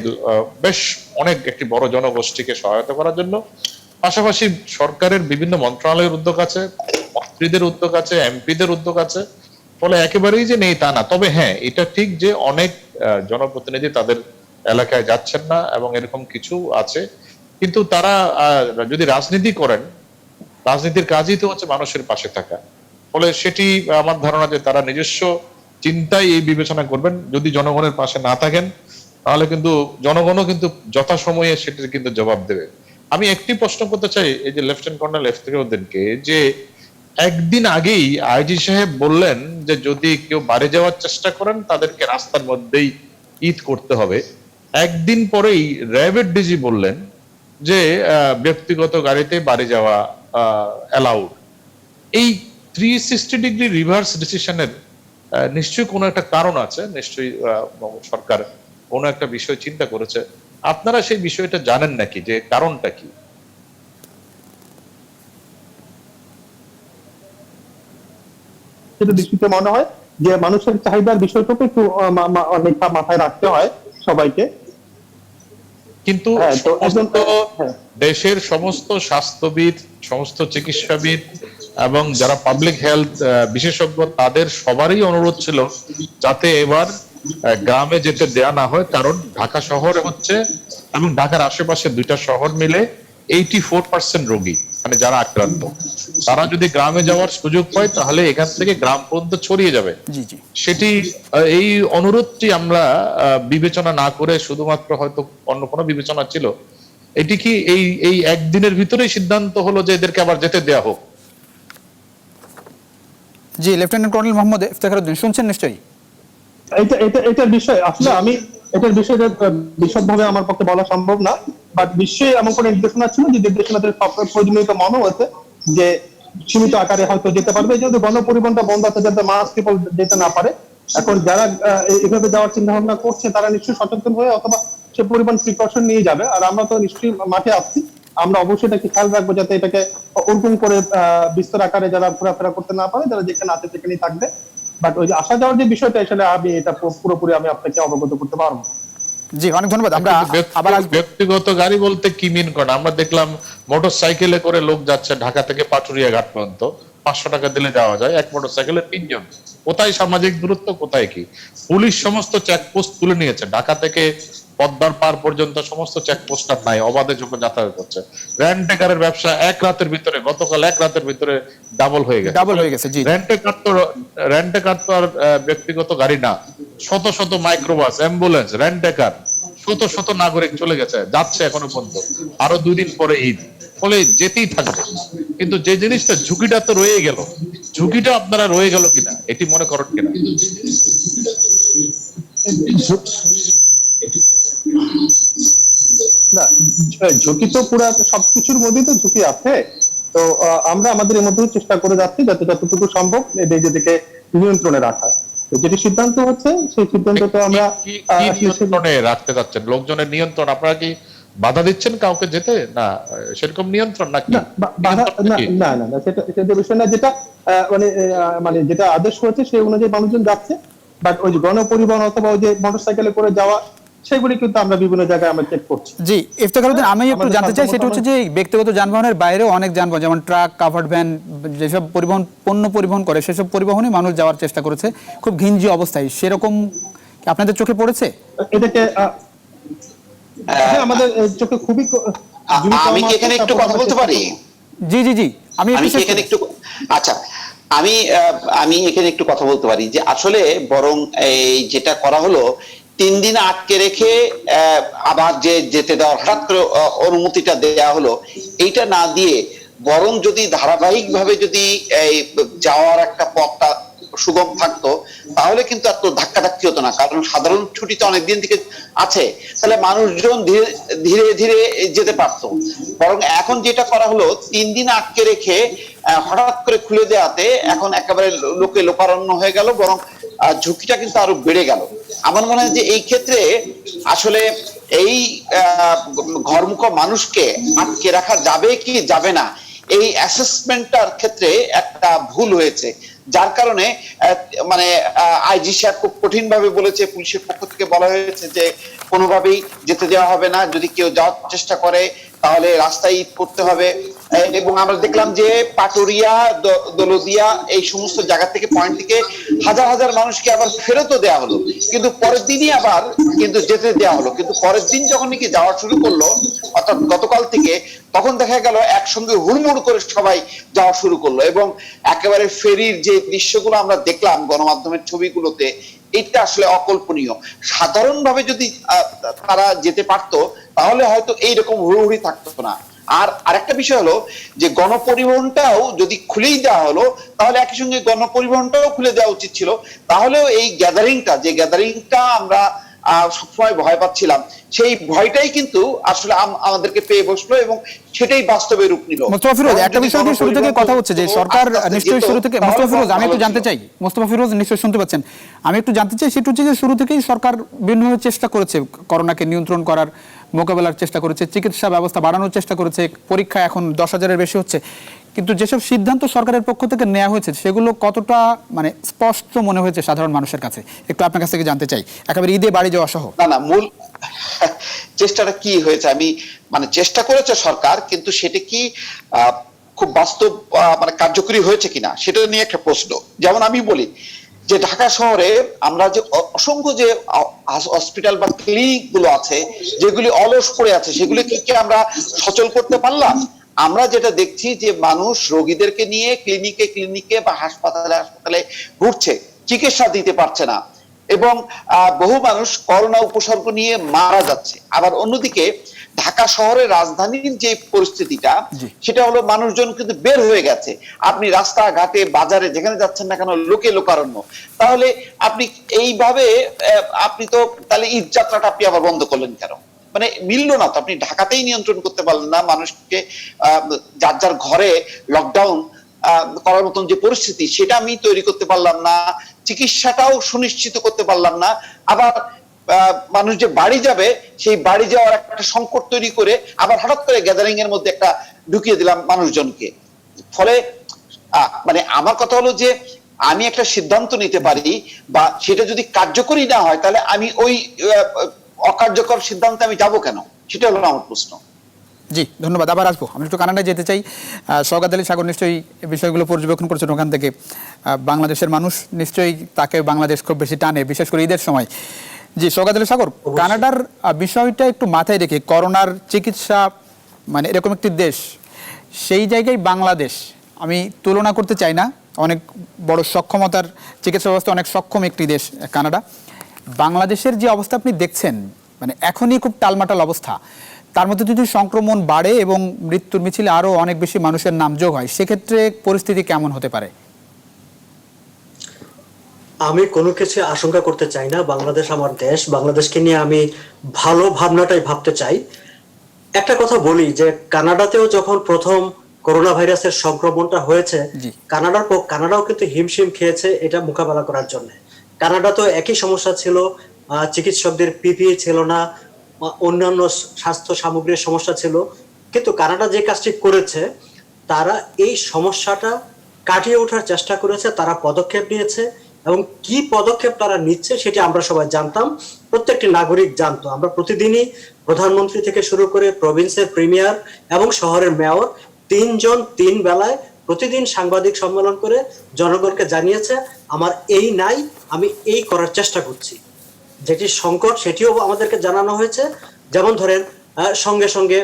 বেশ অনেক একটি বড় জনগোষ্ঠীকে সহায়তা করার জন্য। পাশাপাশি সরকারের বিভিন্ন মন্ত্রণালয়ের উদ্যোগ আছে, মন্ত্রীদের উদ্যোগ আছে, এমপিদের উদ্যোগ আছে। ফলে একেবারেই যে নেই তা না, তবে হ্যাঁ এটা ঠিক যে অনেক জনপ্রতিনিধি তাদের এলাকায় যাচ্ছেন না এবং এরকম কিছু আছে। কিন্তু তারা যদি রাজনীতি করেন, রাজনীতির কাজই তো হচ্ছে মানুষের পাশে থাকা। ফলে সেটি আমার ধারণা যে তারা নিজস্ব চিন্তায় এই বিবেচনা করবেন। যদি জনগণের পাশে না থাকেন তাহলে কিন্তু জনগণও কিন্তু যথাসময়ে সেটির কিন্তু জবাব দেবে। আমি একটি প্রশ্ন করতে চাই এই যে লেফটেন্যান্ট কর্নেল ইফতেখারউদ্দিনকে, যে একদিন আগেই আইজি সাহেব বললেন যে যদি কেউ বাড়ি যাওয়ার চেষ্টা করেন তাদেরকে রাস্তার মধ্যেই ঈদ করতে হবে। একদিন পরেই র্যাবের ডিজি বললেন যে ব্যক্তিগত গাড়িতে বাড়ি যাওয়া অ্যালাউড। এই 360 ডিগ্রি রিভার্স ডিসিশনের নিশ্চয়ই কোনো একটা কারণ আছে, নিশ্চয়ই সরকার কোনো একটা বিষয় চিন্তা করেছে। আপনারা সেই বিষয়টা জানেন নাকি, যে কারণটা কি? সেটা দৃষ্টিতে মনে হয় যে মানুষের চাহিদার বিষয়টাকে একটু মাথায় রাখতে হয় সবাইকে। কিন্তু হ্যাঁ, তো একজন- হ্যাঁ। দেশের সমস্ত স্বাস্থ্যবিদ, সমস্ত চিকিৎসাবিদ এবং যারা পাবলিক হেলথ বিশেষজ্ঞ, তাদের সবারই অনুরোধ ছিল যাতে এবার গ্রামে যেতে দেয়া না হয়। কারণ ঢাকা শহরে হচ্ছে এবং ঢাকার আশেপাশে দুইটা শহর মিলে 84% রোগী, মানে যারা আক্রান্ত, তারা যদি গ্রামে যাওয়ার সুযোগ পায় তাহলে এখান থেকে গ্রাম পর্যন্ত ছড়িয়ে যাবে। জি জি। সেটি এই অনুরোধটি আমরা বিবেচনা না করে শুধুমাত্র হয়তো অন্য কোনো বিবেচনা ছিল, এটি কি এই একদিনের ভিতরেই সিদ্ধান্ত হলো যে এদেরকে আবার যেতে দেয়া হোক? জি, লেফটেন্যান্ট কর্নেল মোহাম্মদ ইফতেখারউদ্দিন শুনছেন নিশ্চয়ই? এটার বিষয় আসলে আমি এটার বিষয়টা বিশদভাবে আমার পক্ষে বলা সম্ভব না, বাট বিশ্বে এমন কোন নির্দেশনা ছিল যে নির্দেশনাদের প্রয়োজনীয়তা মনে হয়েছে যে সীমিত আকারে হয়তো যেতে পারবে, যেহেতু গণপরিবহনটা বন্ধ আছে যাতে মাস পিপল যেতে না পারে। এখন যারা এইভাবে যাওয়ার চিন্তা ভাবনা করছে তারা নিশ্চয়ই সচেতন হয়ে অথবা সে পরিমাণ প্রিকশন নিয়ে যাবে। আর আমরা তো নিশ্চয়ই মাঠে আসছি, আমরা অবশ্যই এটাকে খেয়াল রাখবো যাতে এটাকে ওরকম করে বিস্তর আকারে যারা ঘোরাফেরা করতে না পারে, যারা যেখানে আছে সেখানেই থাকবে। বাট ওই যে আসা যাওয়ার যে বিষয়টা, আসলে আমি এটা পুরোপুরি আমি আপনাকে অবগত করতে পারবো। জি, অনেক ধন্যবাদ। আমরা আবার ব্যক্তিগত গাড়ি বলতে কি মিন করেন? আমরা দেখলাম মোটর সাইকেলে করে লোক যাচ্ছে ঢাকা থেকে পাটুরিয়া ঘাট পর্যন্ত, 500 টাকা দিলে যাওয়া যায়, এক মোটর সাইকেলে 3 জন। কোথায় সামাজিক দূরত্ব, কোথায় কি? পুলিশ সমস্ত চেকপোস্ট তুলে নিয়েছে, ঢাকা থেকে পদ্মার পার পর্যন্ত সমস্ত চেকপোস্ট আর নাই, অবাধে যখন যাতায়াত করছে। রেন্টেকারের ব্যবসা এক রাতের ভিতরে, গতকাল এক রাতের ভিতরে ডাবল হয়ে গেছে। জি। রেন্টেকার তো আর ব্যক্তিগত গাড়ি না, শত শত মাইক্রোবাস, অ্যাম্বুলেন্স, রেন্টেকার, শত শত নাগরিক চলে গেছে, যাচ্ছে এখনো পর্যন্ত, আরো 2 দিন পরে ঈদ। ফলে যেতেই থাকবে। কিন্তু যে জিনিসটা ঝুঁকিটা তো রয়ে গেল, ঝুঁকিটা আপনারা রয়ে গেল কিনা এটি মনে করেন কিনা? না, ঝুঁকি তো পুরো সবকিছুর মধ্যেই তো ঝুঁকি আছে। তো আমরা আমাদের এর মধ্যে চেষ্টা করে যাচ্ছি যাতে যতটুকু সম্ভব নিজেদেরকে নিয়ন্ত্রণে রাখা। তো যেটি সিদ্ধান্ত হচ্ছে সেই সিদ্ধান্ত তো আমরা কি নিয়ন্ত্রণে রাখতে যাচ্ছেন? লোকজনের নিয়ন্ত্রণ, আপনারা কি বাধা দিচ্ছেন কাউকে যেতে? না সেরকম নিয়ন্ত্রণ নাকি? না, সেটা বিষয় না। যেটা মানে যেটা আদেশ হয়েছে সেই অনুযায়ী মানুষজন যাচ্ছে। বাট ওই যে গণপরিবহন অথবা ওই যে মোটরসাইকেলে করে যাওয়া, সেগুলি কিন্তু আমরা বিভিন্ন জায়গায় আমরা চেক করছি। জি, ইফতেখার উদ্দিন, আমি একটু আমাদের জানতে চাই, সেটা সাধ্যমতো হচ্ছে যে ব্যক্তিগত যানবাহনের বাইরেও অনেক যানবাহন, যেমন ট্রাক, কাভার্ড ভ্যান, যেসব পরিবহন পণ্য পরিবহন করে সেসব পরিবহনই মানুষ যাওয়ার চেষ্টা করেছে খুব ঘিঞ্জি অবস্থায়। সেরকম কি আপনাদের চোখে পড়েছে? এটাকে হ্যাঁ, আমাদের চোখে খুবই আমি কি এখানে একটু কথা বলতে পারি? জি জি জি, আমি আমি একটু কি এখানে একটু আচ্ছা, আমি এখানে একটু কথা বলতে পারি যে আসলে বরং এই যেটা করা হলো 3 দিন আটকে রেখে আবার যে যেতে দেওয়ার হঠাৎ করে অনুমতিটা দেয়া হলো, এইটা না দিয়ে বরং যদি ধারাবাহিকভাবে যদি এই যাওয়ার একটা পথটা সুগম থাকতো, তাহলে কিন্তু এত ধাক্কাধাক্কি হতো না। কারণ সাধারণ ছুটি তো অনেকদিন থেকে আছে, তাহলে মানুষজন ধীরে ধীরে ধীরে যেতে পারতো। বরং এখন যেটা করা হলো 3 দিন আটকে রেখে হঠাৎ করে খুলে দেওয়াতে এখন একেবারে লোকে লোকারণ্য হয়ে গেল, বরং ঝুঁকিটা কিন্তু আরো বেড়ে গেল। আমার মনে হয় যে এই ক্ষেত্রে আসলে এই ঘরমুখো মানুষকে আটকে রাখা যাবে কি যাবে না, এই অ্যাসেসমেন্টটার ক্ষেত্রে একটা ভুল হয়েছে, যার কারণে মানে আইজি সাহেব খুব কঠিন ভাবে বলেছে, পুলিশের পক্ষ থেকে বলা হয়েছে যে কোনোভাবেই যেতে দেওয়া হবে না, যদি কেউ যাওয়ার চেষ্টা করে তাহলে রাস্তায় ঈদ করতে হবে। এবং আমরা দেখলাম যে পাটুরিয়া, দৌলতদিয়া এই সমস্ত জায়গা থেকে পয়েন্ট থেকে হাজার হাজার মানুষকে আবার ফেরতও দেওয়া হলো, কিন্তু পরের দিনই আবার কিন্তু যেতে দেওয়া হলো। কিন্তু পরের দিন যখন নাকি যাওয়া শুরু করলো, অর্থাৎ গতকাল থেকে, তখন দেখা গেল একসঙ্গে হুড়মুড় করে সবাই যাওয়া শুরু করলো। এবং একেবারে ফেরির যে দৃশ্যগুলো আমরা দেখলাম গণমাধ্যমের ছবিগুলোতে, এটা আসলে অকল্পনীয়। সাধারণভাবে যদি তারা যেতে পারতো তাহলে হয়তো এইরকম হুড়োহুড়ি থাকতো না। আর আরেকটা বিষয় হলো যে গণপরিবহনটাও যদি খুলেই দেওয়া হলো, তাহলে একই সঙ্গে গণপরিবহনটাও খুলে দেওয়া উচিত ছিল। তাহলেও এই গ্যাদারিংটা আমরা সবসময় ভয় পাচ্ছিলাম, সেই ভয়টাই কিন্তু আসলে আমাদেরকে পেয়ে বসলো এবং সেটাই বাস্তবে রূপ নিল। মোস্তফা ফিরোজ, একটা বিষয় নিয়ে শুরু থেকে কথা হচ্ছে যে সরকার নিশ্চয়ই শুরু থেকে, মোস্তফা ফিরোজ আমি একটু জানতে চাই, মোস্তফা ফিরোজ নিশ্চয়ই শুনতে পাচ্ছেন, আমি একটু জানতে চাই সেটা হচ্ছে যে শুরু থেকেই সরকার বিভিন্নভাবে চেষ্টা করেছে করোনাকে নিয়ন্ত্রণ করার, মোকাবেলার চেষ্টা করেছে, চিকিৎসা ব্যবস্থা বাড়ানোর চেষ্টা করেছে, পরীক্ষা এখন 10,000-এর বেশি হচ্ছে, কিন্তু যেসব সিদ্ধান্ত সরকারের পক্ষ থেকে নেওয়া হয়েছে সেগুলো কতটা মানে স্পষ্ট মনে হয়েছে সাধারণ মানুষের কাছে, একটু আপনার কাছ থেকে জানতে চাই, একেবারে ঈদে বাড়ি যাওয়া সহ। না, মূল চেষ্টাটা কি হয়েছে, আমি মানে চেষ্টা করেছে সরকার, কিন্তু সেটা কি খুব বাস্তব মানে কার্যকরী হয়েছে কিনা সেটা নিয়ে একটা প্রশ্ন। যেমন আমি বলি যে ঢাকা শহরে আমরা যে অসংখ্য যে হসপিটাল বা ক্লিনিক গুলো আছে যেগুলি অলস পড়ে আছে, সেগুলি কি আমরা সচল করতে পারলাম? আমরা যেটা দেখছি যে মানুষ রোগীদেরকে নিয়ে ক্লিনিকে বা হাসপাতালে ঘুরছে, চিকিৎসা দিতে পারছে না, এবং বহু মানুষ করোনা উপসর্গ নিয়ে মারা যাচ্ছে। আবার অন্যদিকে ঢাকা শহরের রাজধানীর যে পরিস্থিতিটা, সেটা হলো মানুষজন কিন্তু বের হয়ে গেছে। আপনি রাস্তাঘাটে বাজারে যেখানে যাচ্ছেন না কেন লোকে লোকারণ্য। তাহলে আপনি এইভাবে আপনি তো তাহলে ঈদ যাত্রাটা আপনি আবার বন্ধ করলেন কেন? মানে মিললো না তো। আপনি ঢাকাতেই নিয়ন্ত্রণ করতে পারলেন না, মানুষকে যার যার ঘরে লকডাউন করার মতন যে পরিস্থিতি সেটা আমি তৈরি করতে পারলাম না, চিকিৎসাটাও সুনিশ্চিত করতে পারলাম না। আবার মানুষ যে বাড়ি যাবে সেই বাড়ি যাওয়ার একটা সংকট তৈরি করে আবার হঠাৎ করে গ্যাদারিং এর মধ্যে একটা ঢুকিয়ে দিলাম মানুষজনকে। ফলে মানে আমার কথা হলো যে আমি একটা সিদ্ধান্ত নিতে পারি, বা সেটা যদি কার্যকরী না হয় তাহলে আমি ওই অকার্যকর সিদ্ধান্তে আমি যাব কেন, সেটা হলো আমার প্রশ্ন। জি, ধন্যবাদ। আবার আসবো, আমি একটু কানাডায় যেতে চাই। শওকত আলী সাগর নিশ্চয়ই এই বিষয়গুলো পর্যবেক্ষণ করছেন ওখান থেকে। বাংলাদেশের মানুষ নিশ্চয়ই তাকে বাংলাদেশ খুব বেশি টানে, বিশেষ করে ঈদের সময়। জি, শওকত আলী সাগর, কানাডার বিষয়টা একটু মাথায় রেখে, করোনার চিকিৎসা মানে এরকম একটি দেশ, সেই জায়গায় বাংলাদেশ আমি তুলনা করতে চাই না, অনেক বড় সক্ষমতার চিকিৎসা ব্যবস্থা, অনেক সক্ষম একটি দেশ কানাডা। বাংলাদেশের যে অবস্থা আপনি দেখছেন, মানে এখনই খুব টালমাটাল অবস্থা, তার মধ্যে যদি সংক্রমণ বাড়ে এবং মৃত্যুর মিছিলে আরো অনেক বেশি মানুষের নাম যোগ হয়, সেক্ষেত্রে পরিস্থিতি কেমন হতে পারে? আমি কোনো কিছু আশঙ্কা করতে চাই না। বাংলাদেশ আমার দেশ, বাংলাদেশকে নিয়ে আমি ভালো ভাবনাটাই ভাবতে চাই। একটা কথা বলি যে কানাডাতেও যখন প্রথম করোনা ভাইরাসের সংক্রমণটা হয়েছে, কানাডাও কিন্তু হিমশিম খেয়েছে এটা মোকাবেলা করার জন্য। কানাডা তো একই সমস্যা ছিল, চিকিৎসকদের পিপিই ছিল না, অন্যান্য স্বাস্থ্য সামগ্রীর সমস্যা ছিল, কিন্তু কানাডা যে কাজটি করেছে, তারা এই সমস্যাটা কাটিয়ে ওঠার চেষ্টা করেছে, তারা পদক্ষেপ নিয়েছে এবং কি পদক্ষেপ তারা নিচ্ছে সেটি আমরা সবাই জানতাম, প্রত্যেকটি নাগরিক জানতো। আমরা প্রতিদিনই প্রধানমন্ত্রী থেকে শুরু করে প্রভিন্সের প্রিমিয়ার এবং শহরের মেয়র 3 জন 3 বেলায় প্রতিদিন সাংবাদিক সম্মেলন করে জনগণকে জানিয়েছে আমার এই নাই, আমি এই করার চেষ্টা করছি। যেটি সংকট সেটিও আমাদেরকে জানানো হয়েছে। যেমন ধরেন সঙ্গে সঙ্গে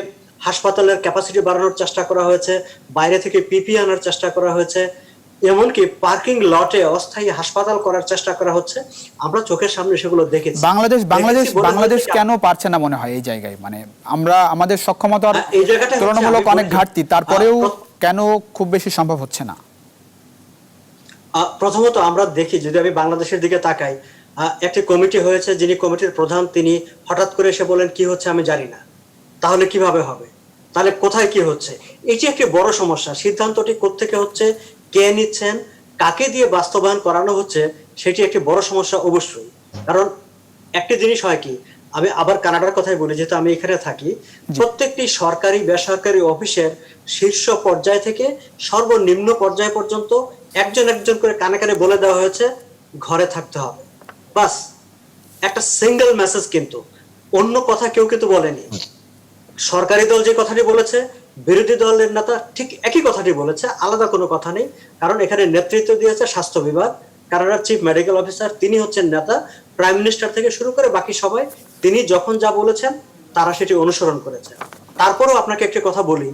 হাসপাতালের ক্যাপাসিটি বাড়ানোর চেষ্টা করা হয়েছে, বাইরে থেকে পিপি আনার চেষ্টা করা হয়েছে, এমনকি পার্কিং লটে অস্থায়ী হাসপাতাল করার চেষ্টা করা হচ্ছে। আমরা চোখের সামনে সেগুলো দেখেছি। বাংলাদেশ কেন পারছে না মনে হয় এই জায়গায়? মানে আমরা আমাদের সক্ষমতার এই জায়গাটা তুলনামূলক অনেক ঘাটতি, তারপরেও কেন খুব বেশি সম্ভব হচ্ছে না? প্রথমত আমরা দেখি, যদি আমি বাংলাদেশের দিকে তাকাই, একটি কমিটি হয়েছে, যিনি কমিটির প্রধান তিনি হঠাৎ করে এসে বলেন কি হচ্ছে আমি জানি না। তাহলে কিভাবে হবে? তাহলে কোথায় কি হচ্ছে? এটি একটি বড় সমস্যা। সিদ্ধান্তটি কোত্থেকে হচ্ছে, কে নিচ্ছেন, কাকে দিয়ে বাস্তবায়ন করানো হচ্ছে, সেটি একটি বড় সমস্যা অবশ্যই। কারণ একটি জিনিস হয় কি, আমি আবার কানাডার কথাই বলি, যেহেতু আমি এখানে থাকি, প্রত্যেকটি সরকারি বেসরকারি অফিসের শীর্ষ পর্যায় থেকে সর্বনিম্ন পর্যায় পর্যন্ত একজন একজন করে কানে কানে বলে দেওয়া হয়েছে ঘরে থাকতে হবে। বাস, একটা সিঙ্গেল মেসেজ, কিন্তু অন্য কথা কেউ কিন্তু বলেনি। সরকারি দল যে কথাটি বলেছে, বিরোধী দলের নেতা ঠিক একই কথাটি বলেছে, আলাদা কোনো কথা নেই। কারণ এখানে নেতৃত্ব দিয়েছে স্বাস্থ্য বিভাগ, কানাডার চিফ মেডিকেল অফিসার, তিনি হচ্ছেন নেতা। প্রাইম মিনিস্টার থেকে শুরু করে বাকি সবাই তিনি যখন যা বলেছেন তারা সেটি অনুসরণ করেছে। তারপরেও আপনাকে একটি কথা বলি,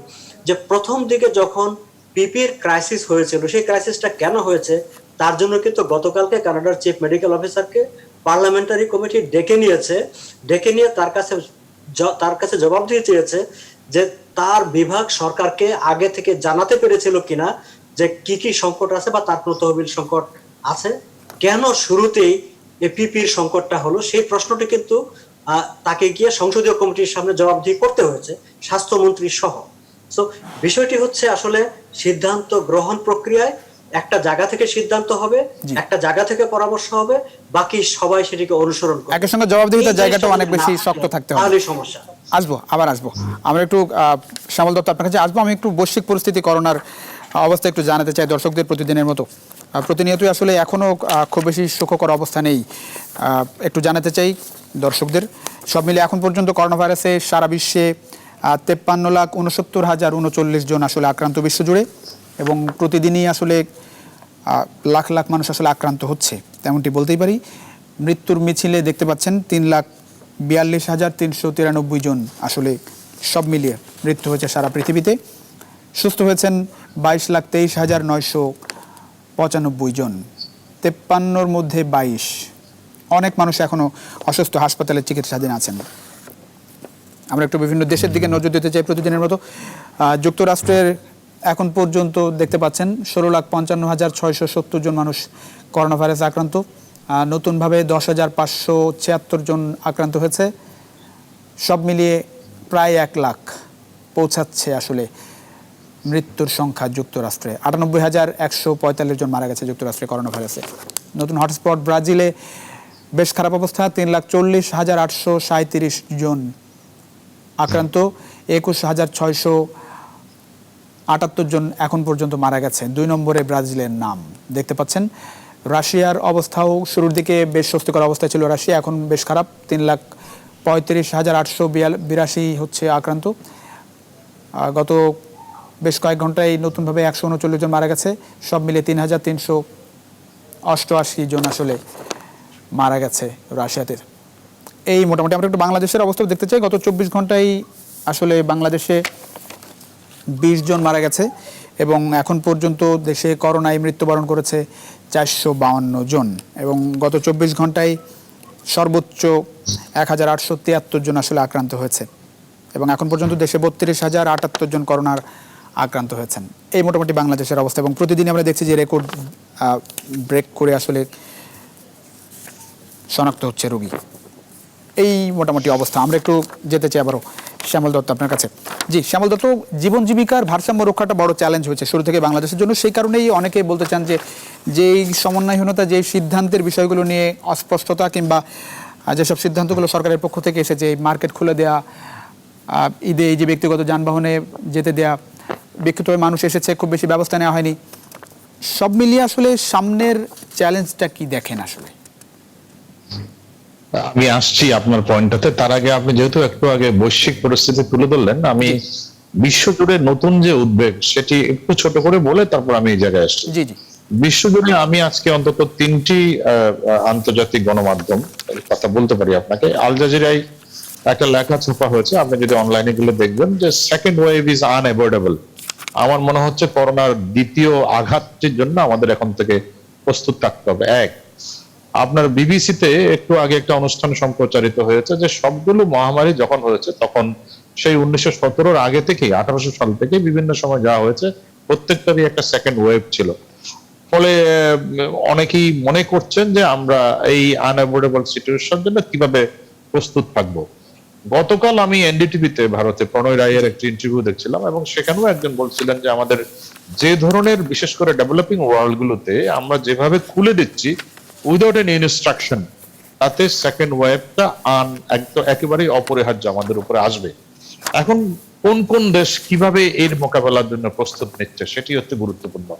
যে প্রথম দিকে যখন পিপির ক্রাইসিস হয়েছিল, সেই ক্রাইসিসটা কেন হয়েছে তার জন্য কিন্তু গতকালকে কানাডার চিফ মেডিকেল অফিসারকে পার্লামেন্টারি কমিটি ডেকে নিয়ে তার কাছে জবাবদিহি চেয়েছে যে তার বিভাগ সরকারকে আগে থেকে জানাতে পেরেছিল কিনা যে কি কি সংকট আছে বা তার কোনো তহবিল সংকট আছে, কেন শুরুতেই এপিপির সংকটটা হলো, সেই প্রশ্নটি কিন্তু তাকে গিয়ে সংসদীয় কমিটির সামনে জবাবদিহি করতে হয়েছে, স্বাস্থ্যমন্ত্রী সহ। সো বিষয়টি হচ্ছে আসলে সিদ্ধান্ত গ্রহণ প্রক্রিয়ায় একটা জায়গা থেকে সিদ্ধান্ত হবে, একটা জায়গা থেকে পরামর্শ হবে, বাকি সবাই সেটিকে অনুসরণ করবে। একই সঙ্গে জবাবদিহিতার জায়গাটা অনেক বেশি শক্ত থাকতে হবে। তাহলে সমস্যা। আবার আসবো আমরা একটু শ্যামল দত্ত আপনার কাছে আসবো। আমি একটু বৈশ্বিক পরিস্থিতি, করোনার অবস্থা একটু জানাতে চাই দর্শকদের। প্রতিদিনের মতো প্রতিনিয়তই আসলে এখনো খুব বেশি সুখকর অবস্থা নেই। একটু জানাতে চাই দর্শকদের, সব মিলে এখন পর্যন্ত করোনা ভাইরাসে সারা বিশ্বে 53,69,039 জন আসলে আক্রান্ত বিশ্বজুড়ে, এবং প্রতিদিনই আসলে লাখ লাখ মানুষ আসলে আক্রান্ত হচ্ছে, তেমনটি বলতেই পারি। মৃত্যুর মিছিলে দেখতে পাচ্ছেন 3,42,393 জন আসলে সব মিলিয়ে মৃত্যু হয়েছে সারা পৃথিবীতে। সুস্থ হয়েছেন 22,23,995 জন, 53-র মধ্যে 22। অনেক মানুষ এখনো অসুস্থ, হাসপাতালে চিকিৎসাধীন আছেন। আমরা একটু বিভিন্ন দেশের দিকে নজর দিতে চাই প্রতিদিনের মতো। যুক্তরাষ্ট্রের এখন পর্যন্ত দেখতে পাচ্ছেন 16,55,670 জন মানুষ করোনা ভাইরাস আক্রান্ত। নতুনভাবে 10,576 জন আক্রান্ত হয়েছে। সব মিলিয়ে প্রায় 1 লাখ পৌঁছাচ্ছে আসলে মৃত্যুর সংখ্যা যুক্তরাষ্ট্রে। 98,145 জন মারা গেছে যুক্তরাষ্ট্রে করোনা ভাইরাসে। নতুন হটস্পট ব্রাজিলে বেশ খারাপ অবস্থা, 3,40,837 জন আক্রান্ত, 21,678 জন এখন পর্যন্ত মারা গেছে। 2 নম্বরে ব্রাজিলের নাম দেখতে পাচ্ছেন। রাশিয়ার অবস্থাও শুরুর দিকে বেশ স্বস্তিকর অবস্থায় ছিল রাশিয়া, এখন বেশ খারাপ, 3,35,882 হচ্ছে আক্রান্ত। গত বেশ কয়েক ঘন্টায় নতুনভাবে 139 জন মারা গেছে। সব মিলে 3,388 জন আসলে মারা গেছে রাশিয়াতে। এই মোটামুটি আমরা একটু বাংলাদেশের অবস্থা দেখতে চাই। গত 24 ঘন্টায় আসলে বাংলাদেশে 20 জন মারা গেছে, এবং এখন পর্যন্ত দেশে করোনায় মৃত্যুবরণ করেছে 452 জন, এবং গত 24 ঘন্টায় সর্বোচ্চ 1,873 জন আসলে আক্রান্ত হয়েছে, এবং এখন পর্যন্ত দেশে 32,078 জন করোনার আক্রান্ত হয়েছেন। এই মোটামুটি বাংলাদেশের অবস্থা, এবং প্রতিদিন আমরা দেখছি যে রেকর্ড ব্রেক করে আসলে শনাক্ত হচ্ছে রোগী। এই মোটামুটি অবস্থা। আমরা একটু যেতে চাই আবারও শ্যামল দত্ত আপনার কাছে। জি শ্যামল দত্ত, জীবন জীবিকার ভারসাম্য রক্ষাটা বড় চ্যালেঞ্জ হয়েছে শুরু থেকে বাংলাদেশের জন্য। সেই কারণেই অনেকে বলতে চান যে যেই সমন্বয়হীনতা, যেই সিদ্ধান্তের বিষয়গুলো নিয়ে অস্পষ্টতা, কিংবা যেসব সিদ্ধান্তগুলো সরকারের পক্ষ থেকে এসেছে, মার্কেট খুলে দেয়া, ঈদে এই যে ব্যক্তিগত যানবাহনে যেতে দেয়া, বিক্ষিপ্ত মানুষ এসেছে, খুব বেশি ব্যবস্থা নেওয়া হয়নি, সব মিলিয়ে আসলে সামনের চ্যালেঞ্জটা কি দেখেন আসলে? আমি আসছি আপনার পয়েন্টটাতে। তার আগে আপনি যেহেতু একটু আগে বৈশ্বিক পরিস্থিতি তুলে ধরলেন, আমি বিশ্বজুড়ে নতুন যে উদ্বেগ সেটি একটু ছোট করে বলে তারপর আমি এই জায়গায় আসছি। জি জি বিশ্বজুড়ে আমি আজকে অন্তত 3টি আন্তর্জাতিক গণমাধ্যম কথা বলতে পারি আপনাকে। আল জাজিরায় একটা লেখা ছাপা হয়েছে, আপনি যদি অনলাইনে গেলে দেখবেন যে সেকেন্ড ওয়েভ ইজ আনএভয়েডেবল। আমার মনে হচ্ছে করোনার দ্বিতীয় আঘাতটির জন্য আমাদের এখন থেকে প্রস্তুত থাকতে হবে। এক, আপনার বিবিসিতে একটু আগে একটা অনুষ্ঠান সম্প্রচারিত হয়েছে যে সবগুলো মহামারী যখন হয়েছে তখন সেই 1917-র আগে থেকে 1800 সাল থেকে বিভিন্ন সময় যা হয়েছে প্রত্যেকটারই একটা সেকেন্ড ওয়েভ ছিল। ফলে অনেকেই মনে করছেন যে আমরা এই আনঅ্যাভয়েডেবল সিচুয়েশনের জন্য কিভাবে প্রস্তুত থাকবো। গতকাল আমি এনডিটিভিতে ভারতে প্রণয় রায়ের একটি ইন্টারভিউ দেখছিলাম এবং সেখানেও একজন বলছিলেন যে আমাদের যে ধরনের বিশেষ করে ডেভেলপিং ওয়ার্ল্ড গুলোতে আমরা যেভাবে খুলে দিচ্ছি উইদাউট এন ইনস্ট্রাকশন, তাতে সেকেন্ড ওয়েভটা একেবারেই অপরিহার্য আমাদের উপরে আসবে। এখন কোন কোন দেশ কিভাবে এর মোকাবেলার জন্য প্রস্তুত নিচ্ছে সেটি হচ্ছে গুরুত্বপূর্ণ।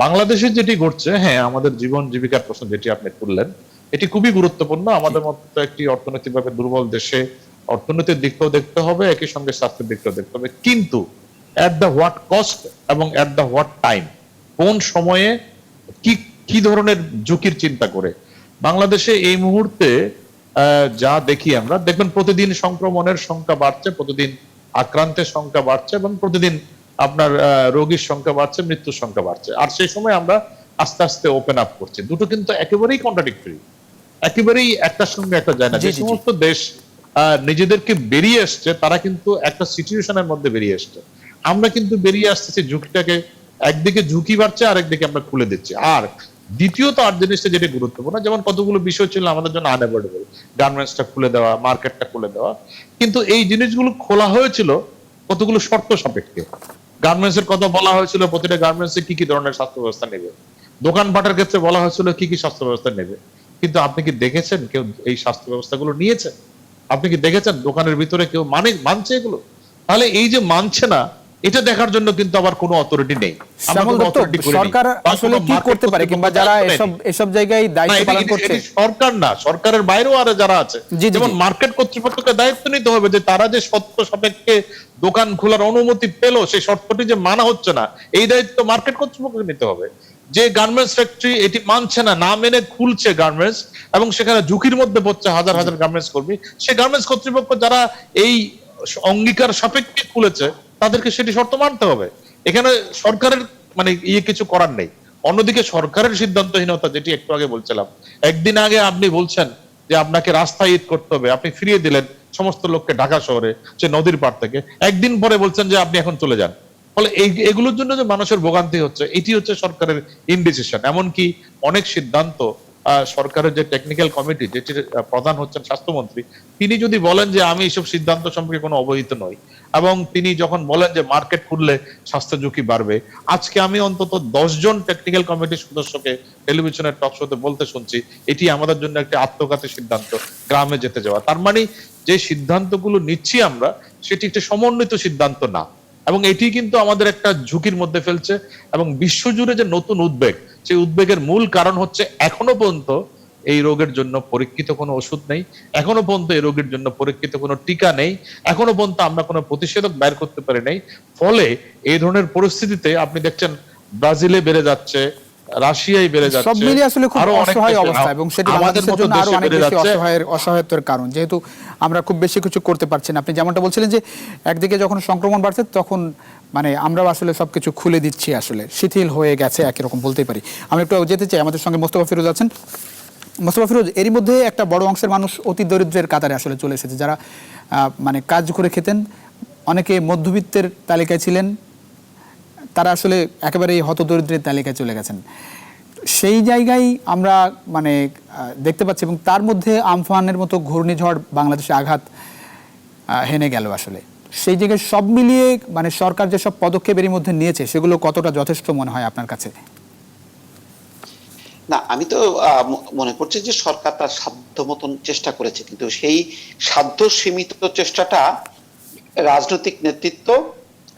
বাংলাদেশে যেটি ঘটছে, হ্যাঁ, আমাদের জীবন জীবিকার প্রশ্ন যেটি আপনি তুললেন এটি খুবই গুরুত্বপূর্ণ। আমাদের মতো একটি অর্থনৈতিকভাবে দুর্বল দেশে অর্থনীতির দিকটাও দেখতে হবে, একই সঙ্গে স্বাস্থ্যের দিকটাও দেখতে হবে, কিন্তু এট দ্য হোয়াট কস্ট এবং এট দ্য হোয়াট টাইম, কোন সময়ে কি কি ধরনের ঝুঁকির চিন্তা করে। বাংলাদেশে এই মুহূর্তে যা দেখি আমরা, দেখবেন প্রতিদিন সংক্রমণের সংখ্যা বাড়ছে, প্রতিদিন আক্রান্তের সংখ্যা বাড়ছে এবং প্রতিদিন আপনার রোগীর সংখ্যা বাড়ছে, মৃত্যুর সংখ্যা বাড়ছে। আর সেই সময় আমরা আস্তে আস্তে ওপেন আপ করছি। দুটো কিন্তু একেবারেই কন্ট্রাডিক্টরি, একেবারেই একটার সঙ্গে একটা যায় না। যে সমস্ত দেশ নিজেদেরকে বেরিয়ে আসছে তারা কিন্তু একটা সিচুয়েশনের মধ্যে বেরিয়ে আসছে, আমরা কিন্তু বেরিয়ে আসতেছি ঝুঁকিটাকে, একদিকে ঝুঁকি বাড়ছে আর একদিকে আমরা খুলে দিচ্ছি। আর দ্বিতীয়ত আর জিনিসটা যেটা গুরুত্বপূর্ণ, যেমন কতগুলো বিষয় ছিল আমাদের জন্য আনঅ্যাভয়েডেবল, গার্মেন্টসটা খুলে দেওয়া, মার্কেটটা খুলে দেওয়া, কিন্তু এই জিনিসগুলো খোলা হয়েছিল কতগুলো শর্ত সাপেক্ষে। গার্মেন্টস এর কথা বলা হয়েছিল প্রতিটা গার্মেন্টসে কি কি ধরনের স্বাস্থ্য ব্যবস্থা নেবে, দোকানপাটের ক্ষেত্রে বলা হয়েছিল কি কি স্বাস্থ্য ব্যবস্থা নেবে, কিন্তু আপনি কি দেখেছেন কেউ এই স্বাস্থ্য ব্যবস্থাগুলো নিয়েছে? আপনি কি দেখেছেন দোকানের ভিতরে কেউ মানছে এগুলো? তাহলে এই যে মানছে না, এটা দেখার জন্য কিন্তু আবার কোনো অথরিটি নেই। সরকার আসলে কি করতে পারে, কিংবা যারা এসব জায়গায় দায়িত্ব পালন করছে? সরকার না, সরকারের বাইরেও আরো যারা আছে, যেমন মার্কেট কর্তৃপক্ষকে দায়িত্ব নিতে হবে যে তারা যে শর্ত সাপেক্ষে দোকান খোলার অনুমতি পেল সেই শর্তটি যে মানা হচ্ছে না, এই দায়িত্ব মার্কেট কর্তৃপক্ষকে নিতে হবে। যে গার্মেন্টস ফ্যাক্টরি এটি মানছে না, না মেনে খুলছে গার্মেন্টস এবং সেখানে ঝুঁকির মধ্যে পড়ছে হাজার হাজার গার্মেন্টস কর্মী, সেই গার্মেন্টস কর্তৃপক্ষ যারা এই অঙ্গীকার সাপেক্ষে খুলেছে তাদেরকে সেটি শর্ত মানতে হবে। এখানে সরকারের মানে কিছু করার নেই। অন্যদিকে সরকারের সিদ্ধান্তহীনতা, যেটি একটু আগে বলছিলাম, একদিন আগে আপনি বলছেন যে আপনাকে রাস্তায় ঈদ করতে হবে, আপনি ফিরিয়ে দিলেন সমস্ত লোককে ঢাকা শহরে, সে নদীর পার থেকে, একদিন পরে বলছেন যে আপনি এখন চলে যান। ফলে এগুলোর জন্য যে মানুষের ভোগান্তি হচ্ছে, এটি হচ্ছে সরকারের ইনডিসিশন। এমনকি অনেক সিদ্ধান্ত সরকারের যে টেকনিক্যাল কমিটি, যেটির প্রধান হচ্ছেন স্বাস্থ্যমন্ত্রী, তিনি যদি বলেন যে আমি এইসব সিদ্ধান্ত সম্পর্কে কোনো অবহিত নই, এবং তিনি যখন বলেন যে মার্কেট খুললে স্বাস্থ্য ঝুঁকি বাড়বে, আজকে আমি অন্তত 10 জন টেকনিক্যাল কমিটির সদস্যকে টেলিভিশনের টক শোতে বলতে শুনছি এটি আমাদের জন্য একটা আত্মঘাতী সিদ্ধান্ত, গ্রামে যেতে যাওয়া। তার মানে যে সিদ্ধান্তগুলো নিচ্ছি আমরা, সেটি একটা সমন্বিত সিদ্ধান্ত না, এবং এটি কিন্তু আমাদের একটা ঝুঁকির মধ্যে ফেলছে। এবং বিশ্বজুড়ে যে নতুন উদ্বেগ, সেই উদ্বেগের মূল কারণ হচ্ছে এখনো পর্যন্ত এই রোগের জন্য পরীক্ষিত কোনো ওষুধ নেই, এখনো পর্যন্ত এই রোগের জন্য পরীক্ষিত কোনো টিকা নেই, এখনো পর্যন্ত আমরা কোনো প্রতিষেধক বের করতে পারি নাই। ফলে এই ধরনের পরিস্থিতিতে আপনি দেখছেন ব্রাজিলে বেড়ে যাচ্ছে, রাশিয়ায় বেড়ে যাচ্ছে, সব মিলিয়ে আসলে খুব অসহায় অবস্থা, এবং সেটি বাংলাদেশের জন্য আরো অনেক বেশি অসহায়তার কারণ, যেহেতু আমরা খুব বেশি কিছু করতে পারছি না। আপনি যেমনটা বলছিলেন যে একদিকে যখন সংক্রমণ বাড়ছে তখন মানে আমরাও আসলে সবকিছু খুলে দিচ্ছি, আসলে শিথিল হয়ে গেছে একই রকম বলতেই পারি। আমরা একটু যেতে চাই, আমাদের সঙ্গে মোস্তফা ফিরোজ আছেন। মোস্তফা ফিরোজ, এরই মধ্যে একটা বড় অংশের মানুষ অতি দরিদ্রের কাতারে আসলে চলে এসেছে, যারা মানে কাজ করে খেতেন, অনেকে মধ্যবিত্তের তালিকায় ছিলেন, তারা আসলে একেবারে হতদরিদ্রের তালিকায় চলে গেছেন। সেই জায়গায় আমরা মানে দেখতে পাচ্ছি, এবং তার মধ্যে আমফানের মতো ঘূর্ণিঝড় বাংলাদেশে আঘাত হেনে গেল। আসলে সেই জায়গায় সব মিলিয়ে মানে সরকার যেসব পদক্ষেপ এর মধ্যে নিয়েছে সেগুলো কতটা যথেষ্ট মনে হয় আপনার কাছে? না, আমি তো মনে করছি যে সরকার তার সাধ্য মতন চেষ্টা করেছে, কিন্তু সেই সাধ্য সীমিত চেষ্টাটা রাজনৈতিক নেতৃত্ব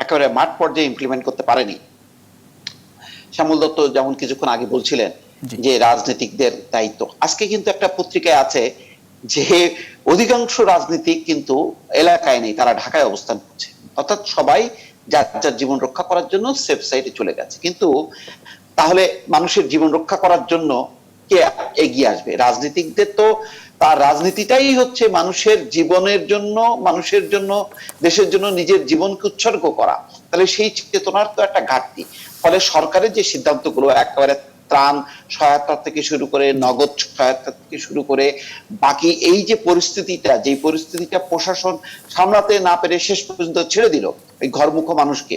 একেবারে মাঠ পর্যায়ে ইমপ্লিমেন্ট করতে পারেনি। শ্যামল দত্ত যেমন কিছুক্ষণ আগে বলছিলেন জি। যে রাজনীতিকদের দায়িত্ব, আজকে কিন্তু একটা পত্রিকায় আছে যে অধিকাংশ রাজনীতিক কিন্তু এলাকায় নেই, তারা ঢাকায় অবস্থান করছে, অর্থাৎ সবাই যার যার জীবন রক্ষা করার জন্য সেফ সাইডে চলে গেছে। কিন্তু তাহলে মানুষের জীবন রক্ষা করার জন্য কে এগিয়ে আসবে? রাজনীতিকদের তো, তার রাজনীতিটাই হচ্ছে মানুষের জীবনের জন্য, মানুষের জন্য, দেশের জন্য নিজের জীবনকে উৎসর্গ করা। তাহলে সেই চেতনার তো একটা ঘাটতি। ফলে সরকারের যে সিদ্ধান্তগুলো একেবারে ত্রাণ সহায়তা থেকে শুরু করে, নগদ সহায়তা থেকে শুরু করে, বাকি এই যে পরিস্থিতিটা, যে পরিস্থিতিটা প্রশাসন সামলাতে না পেরে শেষ পর্যন্ত ছেড়ে দিল এই ঘরমুখো মানুষকে,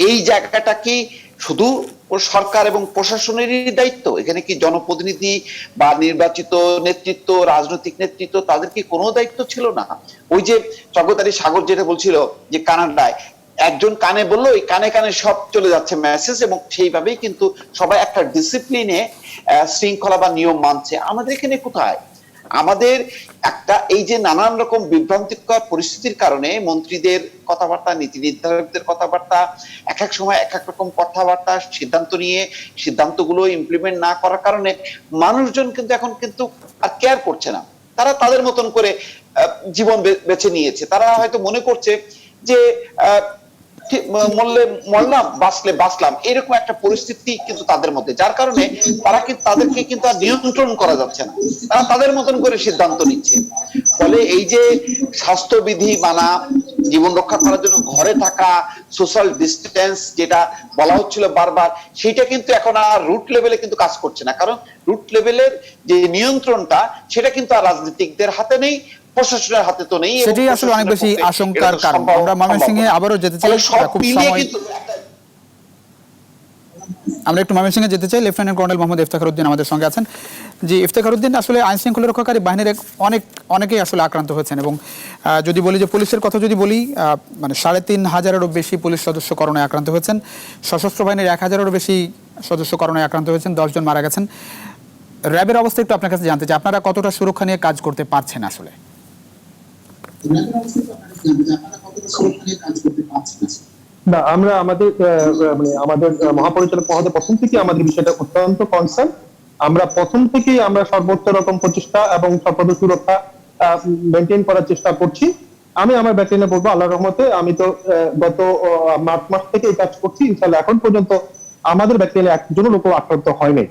এই জায়গাটা কি শুধু সরকার এবং প্রশাসনেরই দায়িত্ব? এখানে কি জনপ্রতিনিধি বা নির্বাচিত নেতৃত্ব, রাজনৈতিক নেতৃত্ব, তাদের কি কোনো দায়িত্ব ছিল না? ওই যে জগতারি সাগর যেটা বলছিল যে কানাডায় একজন কানে বললো, ওই কানে কানে সব চলে যাচ্ছে মেসেজ, এবং সেইভাবেই কিন্তু সবাই একটা ডিসিপ্লিনে শৃঙ্খলা বা নিয়ম মানছে। আমাদের এখানে কোথায়? আমাদের একটা এই যে নানান রকম বিভ্রান্তিকর পরিস্থিতির কারণে মন্ত্রীদের কথাবার্তা, নীতি নির্ধারকদের কথাবার্তা, এক এক সময় এক এক রকম কথাবার্তা, সিদ্ধান্ত নিয়ে সিদ্ধান্তগুলো ইমপ্লিমেন্ট না করার কারণে মানুষজন কিন্তু এখন কিন্তু আর কেয়ার করছে না। তারা তাদের মতন করে জীবন বেছে নিয়েছে। তারা হয়তো মনে করছে যে মরলে মরলাম, বাঁচলে বাঁচলাম, এরকম একটা পরিস্থিতি কিন্তু তাদের মধ্যে, যার কারণে তারা কিন্তু তাদেরকে কিন্তু আর নিয়ন্ত্রণ করা যাচ্ছে না, তারা তাদের মতন করে সিদ্ধান্ত নিচ্ছে। ফলে এই যে স্বাস্থ্যবিধি মানা, জীবন রক্ষা করার জন্য ঘরে থাকা, সোশ্যাল ডিস্টেন্স যেটা বলা হচ্ছিল বারবার, সেটা কিন্তু এখন আর রুট লেভেলে কিন্তু কাজ করছে না। কারণ রুট লেভেলের যে নিয়ন্ত্রণটা, সেটা কিন্তু আর রাজনীতিকদের হাতে নেই, প্রশাসনের হাতে তো নেই। সেটাই আসলে অনেক বেশি আশঙ্কার কারণ। আমরা ময়মনসিংহে আবারও যেতে চাই, খুব সময় আমরা একটু ময়মনসিংহে যেতে চাই। লেফটেন্যান্ট কর্নেল মোহাম্মদ ইফতেখার উদ্দিন আমাদের সঙ্গে আছেন। জি ইফতেখার উদ্দিন, আসলে আইন শৃঙ্খলা রক্ষাকারী বাহিনীর অনেকেই আসলে আক্রান্ত হয়েছেন, এবং যদি বলি যে পুলিশের কথা যদি বলি, মানে ৩,৫০০-এরও বেশি পুলিশ সদস্য করোনায় আক্রান্ত হয়েছেন, সশস্ত্র বাহিনীর ১,০০০-এরও বেশি সদস্য করোনায় আক্রান্ত হয়েছেন, ১০ জন মারা গেছেন। র্যাবের অবস্থা একটু আপনার কাছে জানতে চাই, আপনারা কতটা সুরক্ষা নিয়ে কাজ করতে পারছেন আসলে? না, আমরা আমাদের আমাদের মহাপরিচালক মহোদয় প্রথম থেকে আমাদের বিষয়টা অত্যন্ত কনসার্ন। আমরা প্রথম থেকেই আমরা সর্বোচ্চ রকম প্রচেষ্টা এবং সর্বদা সুরক্ষা মেনটেন করার চেষ্টা করছি। আমি আমার ব্যাটালিয়নে বলবো, আল্লাহর রহমতে আমি তো গত মার্চ মাস থেকে এই কাজ করছি, ইনশাআল্লাহ এখন পর্যন্ত আমাদের ব্যাটালিয়নে একজনও লোক আক্রান্ত হয়নি।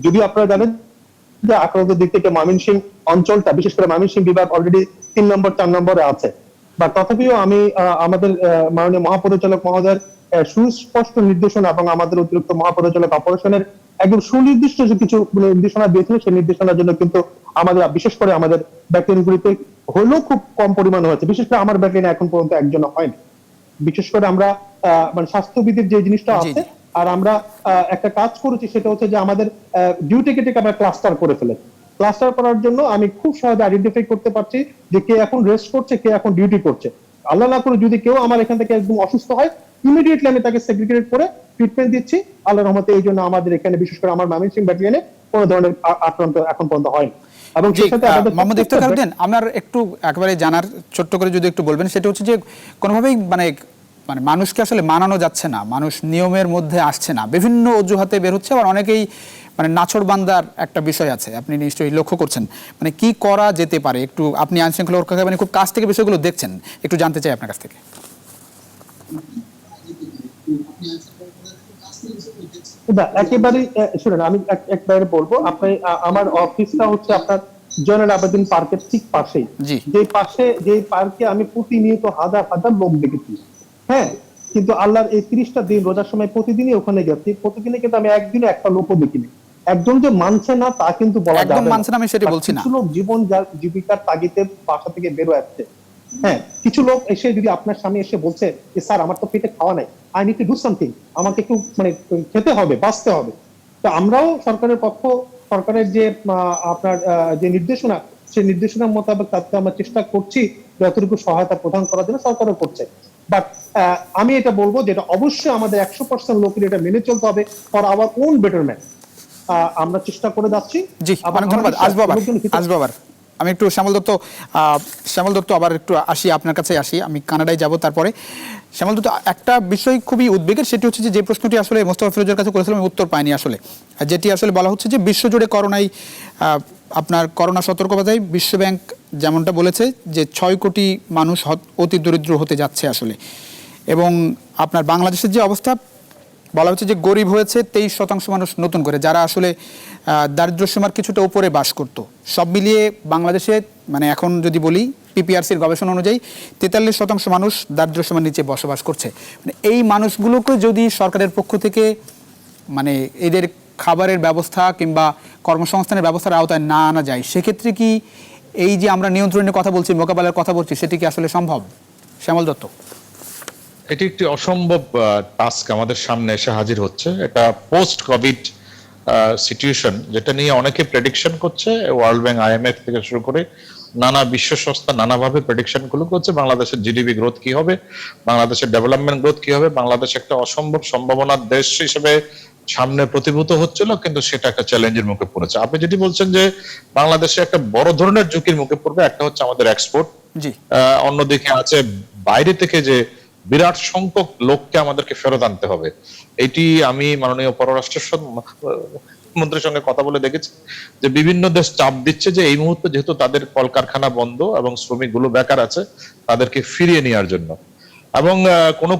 যদিও আপনারা জানেন যে আক্রান্তের দিক থেকে ময়মনসিংহ অঞ্চলটা, বিশেষ করে ময়মনসিংহ বিভাগ অলরেডি 3 নম্বর 4 নম্বরে আছে। বা তথাপিও আমি আমাদের মাননীয় মহাপরিচালক মহোদয়ের সুস্পষ্ট নির্দেশনা এবং আমাদের অতিরিক্ত মহাপরিচালক অপারেশনের একদম সুনির্দিষ্ট যে কিছু নির্দেশনা দিয়েছিল, সেই নির্দেশনার জন্য কিন্তু আমাদের বিশেষ করে আমাদের ব্যাটালিয়নগুলিতে হলেও খুব কম পরিমাণ হয়েছে। বিশেষ করে আমার ব্যাটালিয়নে এখন পর্যন্ত একজনও হয়নি। বিশেষ করে আমরা মানে স্বাস্থ্যবিধির যে জিনিসটা আছে, আর আমরা একটা কাজ করেছি, সেটা হচ্ছে যে আমাদের ডিউটিকে আমরা ক্লাস্টার করে ফেলেছি। ক্লাস্টার করার জন্য আমি খুব সহজে আইডেন্টিফাই করতে পারছি যে কে এখন রেস্ট করছে, কে এখন ডিউটি করছে। আল্লাহ না করে যদি কেউ আমার এখান থেকে একদম অসুস্থ হয়, ইমিডিয়েটলি আমি তাকে সেগ্রিগেট করে ট্রিটমেন্ট দিচ্ছি। আল্লাহর রহমতে এই জন্য আমাদের এখানে বিশেষ করে আমার ময়মনসিংহ ব্যাটালিয়নে কোনো ধরনের আক্রান্ত এখন পর্যন্ত হয়নি। এবং মোহাম্মদ ইফতেখার উদ্দিন, আমার একটু একেবারে জানার, ছোট্ট করে যদি একটু বলবেন, সেটা হচ্ছে যে কোনোভাবেই মানে মানুষকে আসলে মানানো যাচ্ছে না, মানুষ নিয়মের মধ্যে আসছে না, বিভিন্ন অজুহাতে বের হচ্ছে, আবার অনেকেই মানে নাছোড়বান্দার একটা বিষয় আছে, আপনি নিশ্চয়ই লক্ষ্য করছেন। মানে কি করা যেতে পারে, একটু আপনি আইন শৃঙ্খলা রক্ষাকারী মানে খুব কাছ থেকে বিষয়গুলো দেখছেন, একটু জানতে চাই আপনার কাছ থেকে। একেবারে শুনেন, আমি একবারে বলবো, আপনি আমার অফিসটা হচ্ছে আপনার জয়নুল আবেদিন পার্কের ঠিক পাশেই। যে পার্কে আমি প্রতিনিয়ত হাজার হাজার লোক দেখেছি। হ্যাঁ, কিন্তু আল্লাহর এই 30টা দিন রোজার সময় প্রতিদিনই ওখানে গেছি, প্রতিদিনই কিন্তু আমি একদিনে একটা লোকও দেখিনি। একজন যে মানছে না তা কিন্তু বলা যাবে না, একদম মানছে না আমি সেটা বলছি না। কিছু লোক জীবন জীবিকার তাগিদে বাসা থেকে বের হচ্ছে। হ্যাঁ, কিছু লোক এসে যদি আপনার সামনে এসে বলছে যে স্যার আমার তো পেটে খাওয়া নাই, I need to do something, আমাকে একটু মানে খেতে হবে, বাঁচতে হবে। তো আমরাও সরকারের যে আপনার যে নির্দেশনা, সেই নির্দেশনার মোতাবেক তাতে আমরা চেষ্টা করছি যতটুকু সহায়তা প্রদান করার জন্য, সরকারও করছে। বাট আমি এটা বলবো যে এটা অবশ্যই আমাদের 100% লোকের এটা মেনে চলতে হবে ফর আওয়ার ওন বেটারমেন্ট। আমরা চেষ্টা করে যাচ্ছি। জি, অনেক ধন্যবাদ। আসবো আবার আমি একটু শ্যামল দত্ত আবার একটু আসি, আপনার কাছে আসি, আমি কানাডায় যাব তারপরে। শ্যামল দত্ত, একটা বিষয় খুবই উদ্বেগের, সেটি হচ্ছে যে প্রশ্নটি আসলে মোস্তফা ফিরোজের কাছে করেছিলাম, আমি উত্তর পাইনি আসলে। আর যেটি আসলে বলা হচ্ছে যে বিশ্বজুড়ে করোনায় আপনার করোনা সতর্কবার্তায় বিশ্বব্যাংক যেমনটা বলেছে যে 6 কোটি মানুষ অতি দরিদ্র হতে যাচ্ছে আসলে। এবং আপনার বাংলাদেশের যে অবস্থা বলা হচ্ছে যে গরিব হয়েছে 23% মানুষ নতুন করে, যারা আসলে দারিদ্র্যসীমার কিছুটা উপরে বাস করত। সব মিলিয়ে বাংলাদেশে মানে এখন যদি বলি পিপিআরসির গবেষণা অনুযায়ী 43% মানুষ দারিদ্র্যসীমার নিচে বসবাস করছে। মানে এই মানুষগুলোকে যদি সরকারের পক্ষ থেকে মানে এদের খাবারের ব্যবস্থা কিংবা কর্মসংস্থানের ব্যবস্থার আওতায় না আনা যায়, সেক্ষেত্রে কি এই যে আমরা নিয়ন্ত্রণের কথা বলছি, মোকাবেলার কথা বলছি, সেটি কি আসলে সম্ভব? শ্যামল দত্ত। এটি একটি অসম্ভব টাস্ক আমাদের সামনে এসে হাজির হচ্ছে। এটা পোস্ট কোভিড সিচুয়েশন, যেটা নিয়ে অনেকে প্রেডিকশন করছে, ওয়ার্ল্ড ব্যাংক, আইএমএফ থেকে শুরু করে নানা বিশ্ব সংস্থা নানাভাবে প্রেডিকশন গুলো করছে। বাংলাদেশের জিডিপি গ্রোথ কি হবে, বাংলাদেশের ডেভেলপমেন্ট গ্রোথ কি হবে, বাংলাদেশ একটা অসম্ভব সম্ভাবনার দেশ হিসেবে সামনে প্রতিভূত হচ্ছিল, কিন্তু সেটা একটা চ্যালেঞ্জের মুখে পড়েছে। আপনি যেটি বলছেন যে বাংলাদেশে একটা বড় ধরনের ঝুঁকির মুখে পড়বে, একটা হচ্ছে আমাদের এক্সপোর্ট, জি, অন্যদিকে আছে বাইরে থেকে যে বিরাট সংখ্যক লোককে আমাদেরকে ফেরত আনতে হবে। এটি আমি মাননীয় পররাষ্ট্র মন্ত্রীর সঙ্গে কথা বলে দেখেছি যে বিভিন্ন দেশ চাপ দিচ্ছে যে এই মুহূর্তে যেহেতু তাদের কলকারখানা বন্ধ এবং শ্রমিকগুলো বেকার আছে, তাদেরকে ফিরিয়ে নেওয়ার জন্য। এবং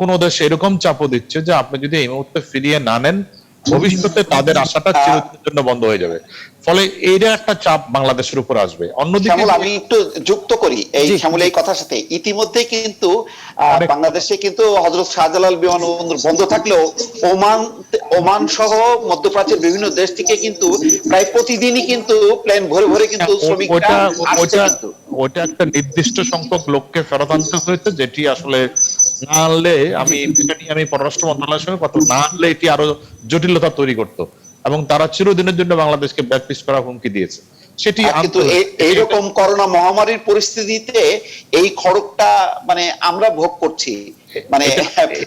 কোন দেশ এরকম চাপও দিচ্ছে যে আপনি যদি এই মুহূর্তে ফিরিয়ে না নেন, ভবিষ্যতে তাদের আশাটা চিরদিনের জন্য বন্ধ হয়ে যাবে। ফলে এইটা একটা চাপ বাংলাদেশের উপর আসবে। অন্যদিকে আমি একটু যুক্ত করি এই শ্যামল এই কথার সাথে, ইতিমধ্যে কিন্তু বাংলাদেশে কিন্তু হযরত শাহজালাল বিমানবন্দর বন্ধ থাকলেও ওমান সহ মধ্যপ্রাচ্যের বিভিন্ন দেশ থেকে কিন্তু প্রায় প্রতিদিনই কিন্তু প্লেন ভরে ভরে কিন্তু শ্রমিকরা আসছে। ওটা একটা নির্দিষ্ট সংখ্যক লোককে ফেরত আনতে হয়েছে, যেটি আসলে না আনলে আমি পররাষ্ট্র মন্ত্রণালয়ের সঙ্গে কথা না আনলে এটি আরো জটিলতা তৈরি করত এবং তারা চিরদিনের জন্য বাংলাদেশকে ব্ল্যাকলিস্ট করার হুমকি দিয়েছে। সেটি কিন্তু এইরকম করোনা মহামারীর পরিস্থিতিতে এই খড়গটা মানে আমরা ভোগ করছি, মানে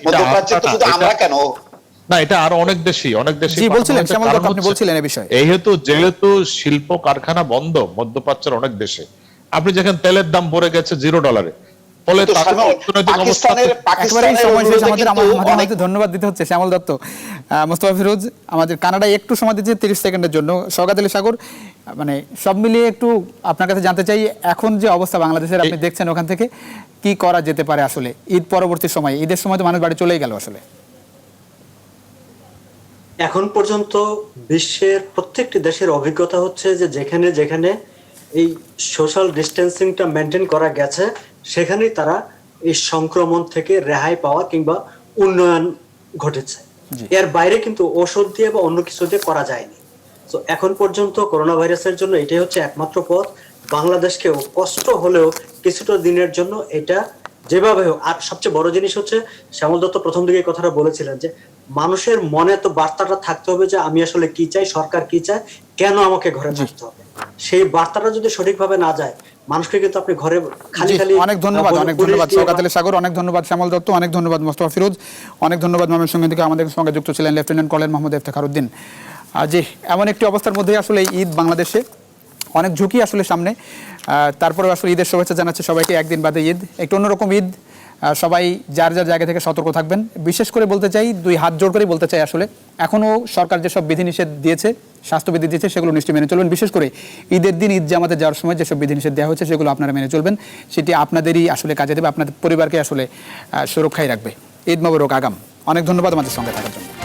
মধ্যপ্রাচ্যে তো শুধু আমরা কেন, না, এটা আরো অনেক দেশি জি বলছিলেন শ্যামল দত্ত, আপনি বলছিলেন এই বিষয়ে। যেহেতু শিল্প কারখানা বন্ধ মধ্যপ্রাচ্যের অনেক দেশে, আপনি যেখানে তেলের দাম পড়ে গেছে $0, ফলে ধন্যবাদ দিতে হচ্ছে শ্যামল দত্ত। মোস্তফা ফিরোজ আমাদের কানাডায় একটু সময় দিচ্ছে 30 সেকেন্ডের জন্য। শওকত আলী সাগর, মানে সব মিলিয়ে একটু আপনার কাছে জানতে চাই, এখন যে অবস্থা বাংলাদেশের আপনি দেখছেন, ওখান থেকে কি করা যেতে পারে আসলে ঈদ পরবর্তী সময়? ঈদের সময় তো মানুষ বাড়ি চলেই গেল আসলে। এখন পর্যন্ত বিশ্বের প্রত্যেকটি দেশের অভিজ্ঞতা হচ্ছে যে যেখানে যেখানে এই সোশ্যাল ডিস্টেন্সিংটা মেনটেন করা গেছে, সেখানেই তারা এই সংক্রমণ থেকে রেহাই পাওয়া কিংবা উন্নয়ন ঘটেছে। এর বাইরে কিন্তু ওষুধ দিয়ে বা অন্য কিছু দিয়ে করা যায়নি। তো এখন পর্যন্ত করোনা ভাইরাসের জন্য এটাই হচ্ছে একমাত্র পথ। বাংলাদেশকেও কষ্ট হলেও কিছুটা দিনের জন্য এটা যেভাবে হোক। আর সবচেয়ে বড় জিনিস হচ্ছে, শ্যামল দত্ত প্রথম দিকে কথাটা বলেছিলেন যে মানুষের মনে তো বার্তাটা থাকতে হবে যে আমি আসলে কি চাই, সরকার কি চায়, কেন আমাকে ঘরে থাকতে হবে। সেই বার্তাটা যদি সঠিকভাবে না যায়, মানুষকে কিন্তু আপনি ঘরে খালি খালি। অনেক ধন্যবাদ শওকত আলী সাগর, অনেক ধন্যবাদ শ্যামল দত্ত, অনেক ধন্যবাদ মোস্তফা ফিরোজ, অনেক ধন্যবাদ ময়মনসিংহ থেকে আমাদের সঙ্গে যুক্ত ছিলেন লেফটেন্যান্ট কর্নেল মোহাম্মদ ইফতেখার উদ্দিন। জি, এমন একটি অবস্থার মধ্যে আসলে ঈদ বাংলাদেশে অনেক ঝুঁকি আসলে সামনে। তারপরে আসলে ঈদের শুভেচ্ছা জানাচ্ছে সবাইকে। একদিন বাদে ঈদ, একটু অন্যরকম ঈদ। সবাই যার যার জায়গা থেকে সতর্ক থাকবেন। বিশেষ করে বলতে চাই, 2 হাত জোড় করে বলতে চাই, আসলে এখনও সরকার যেসব বিধিনিষেধ দিয়েছে, স্বাস্থ্যবিধি দিয়েছে, সেগুলো নিশ্চয়ই মেনে চলবেন। বিশেষ করে ঈদের দিন ঈদ জামাতে যাওয়ার সময় যেসব বিধিনিষেধ দেওয়া হয়েছে, সেগুলো আপনারা মেনে চলবেন। সেটি আপনাদেরই আসলে কাজে দেবে, আপনাদের পরিবারকে আসলে সুরক্ষায় রাখবে। ঈদ মোবারক আগাম। অনেক ধন্যবাদ আমাদের সঙ্গে থাকার জন্য।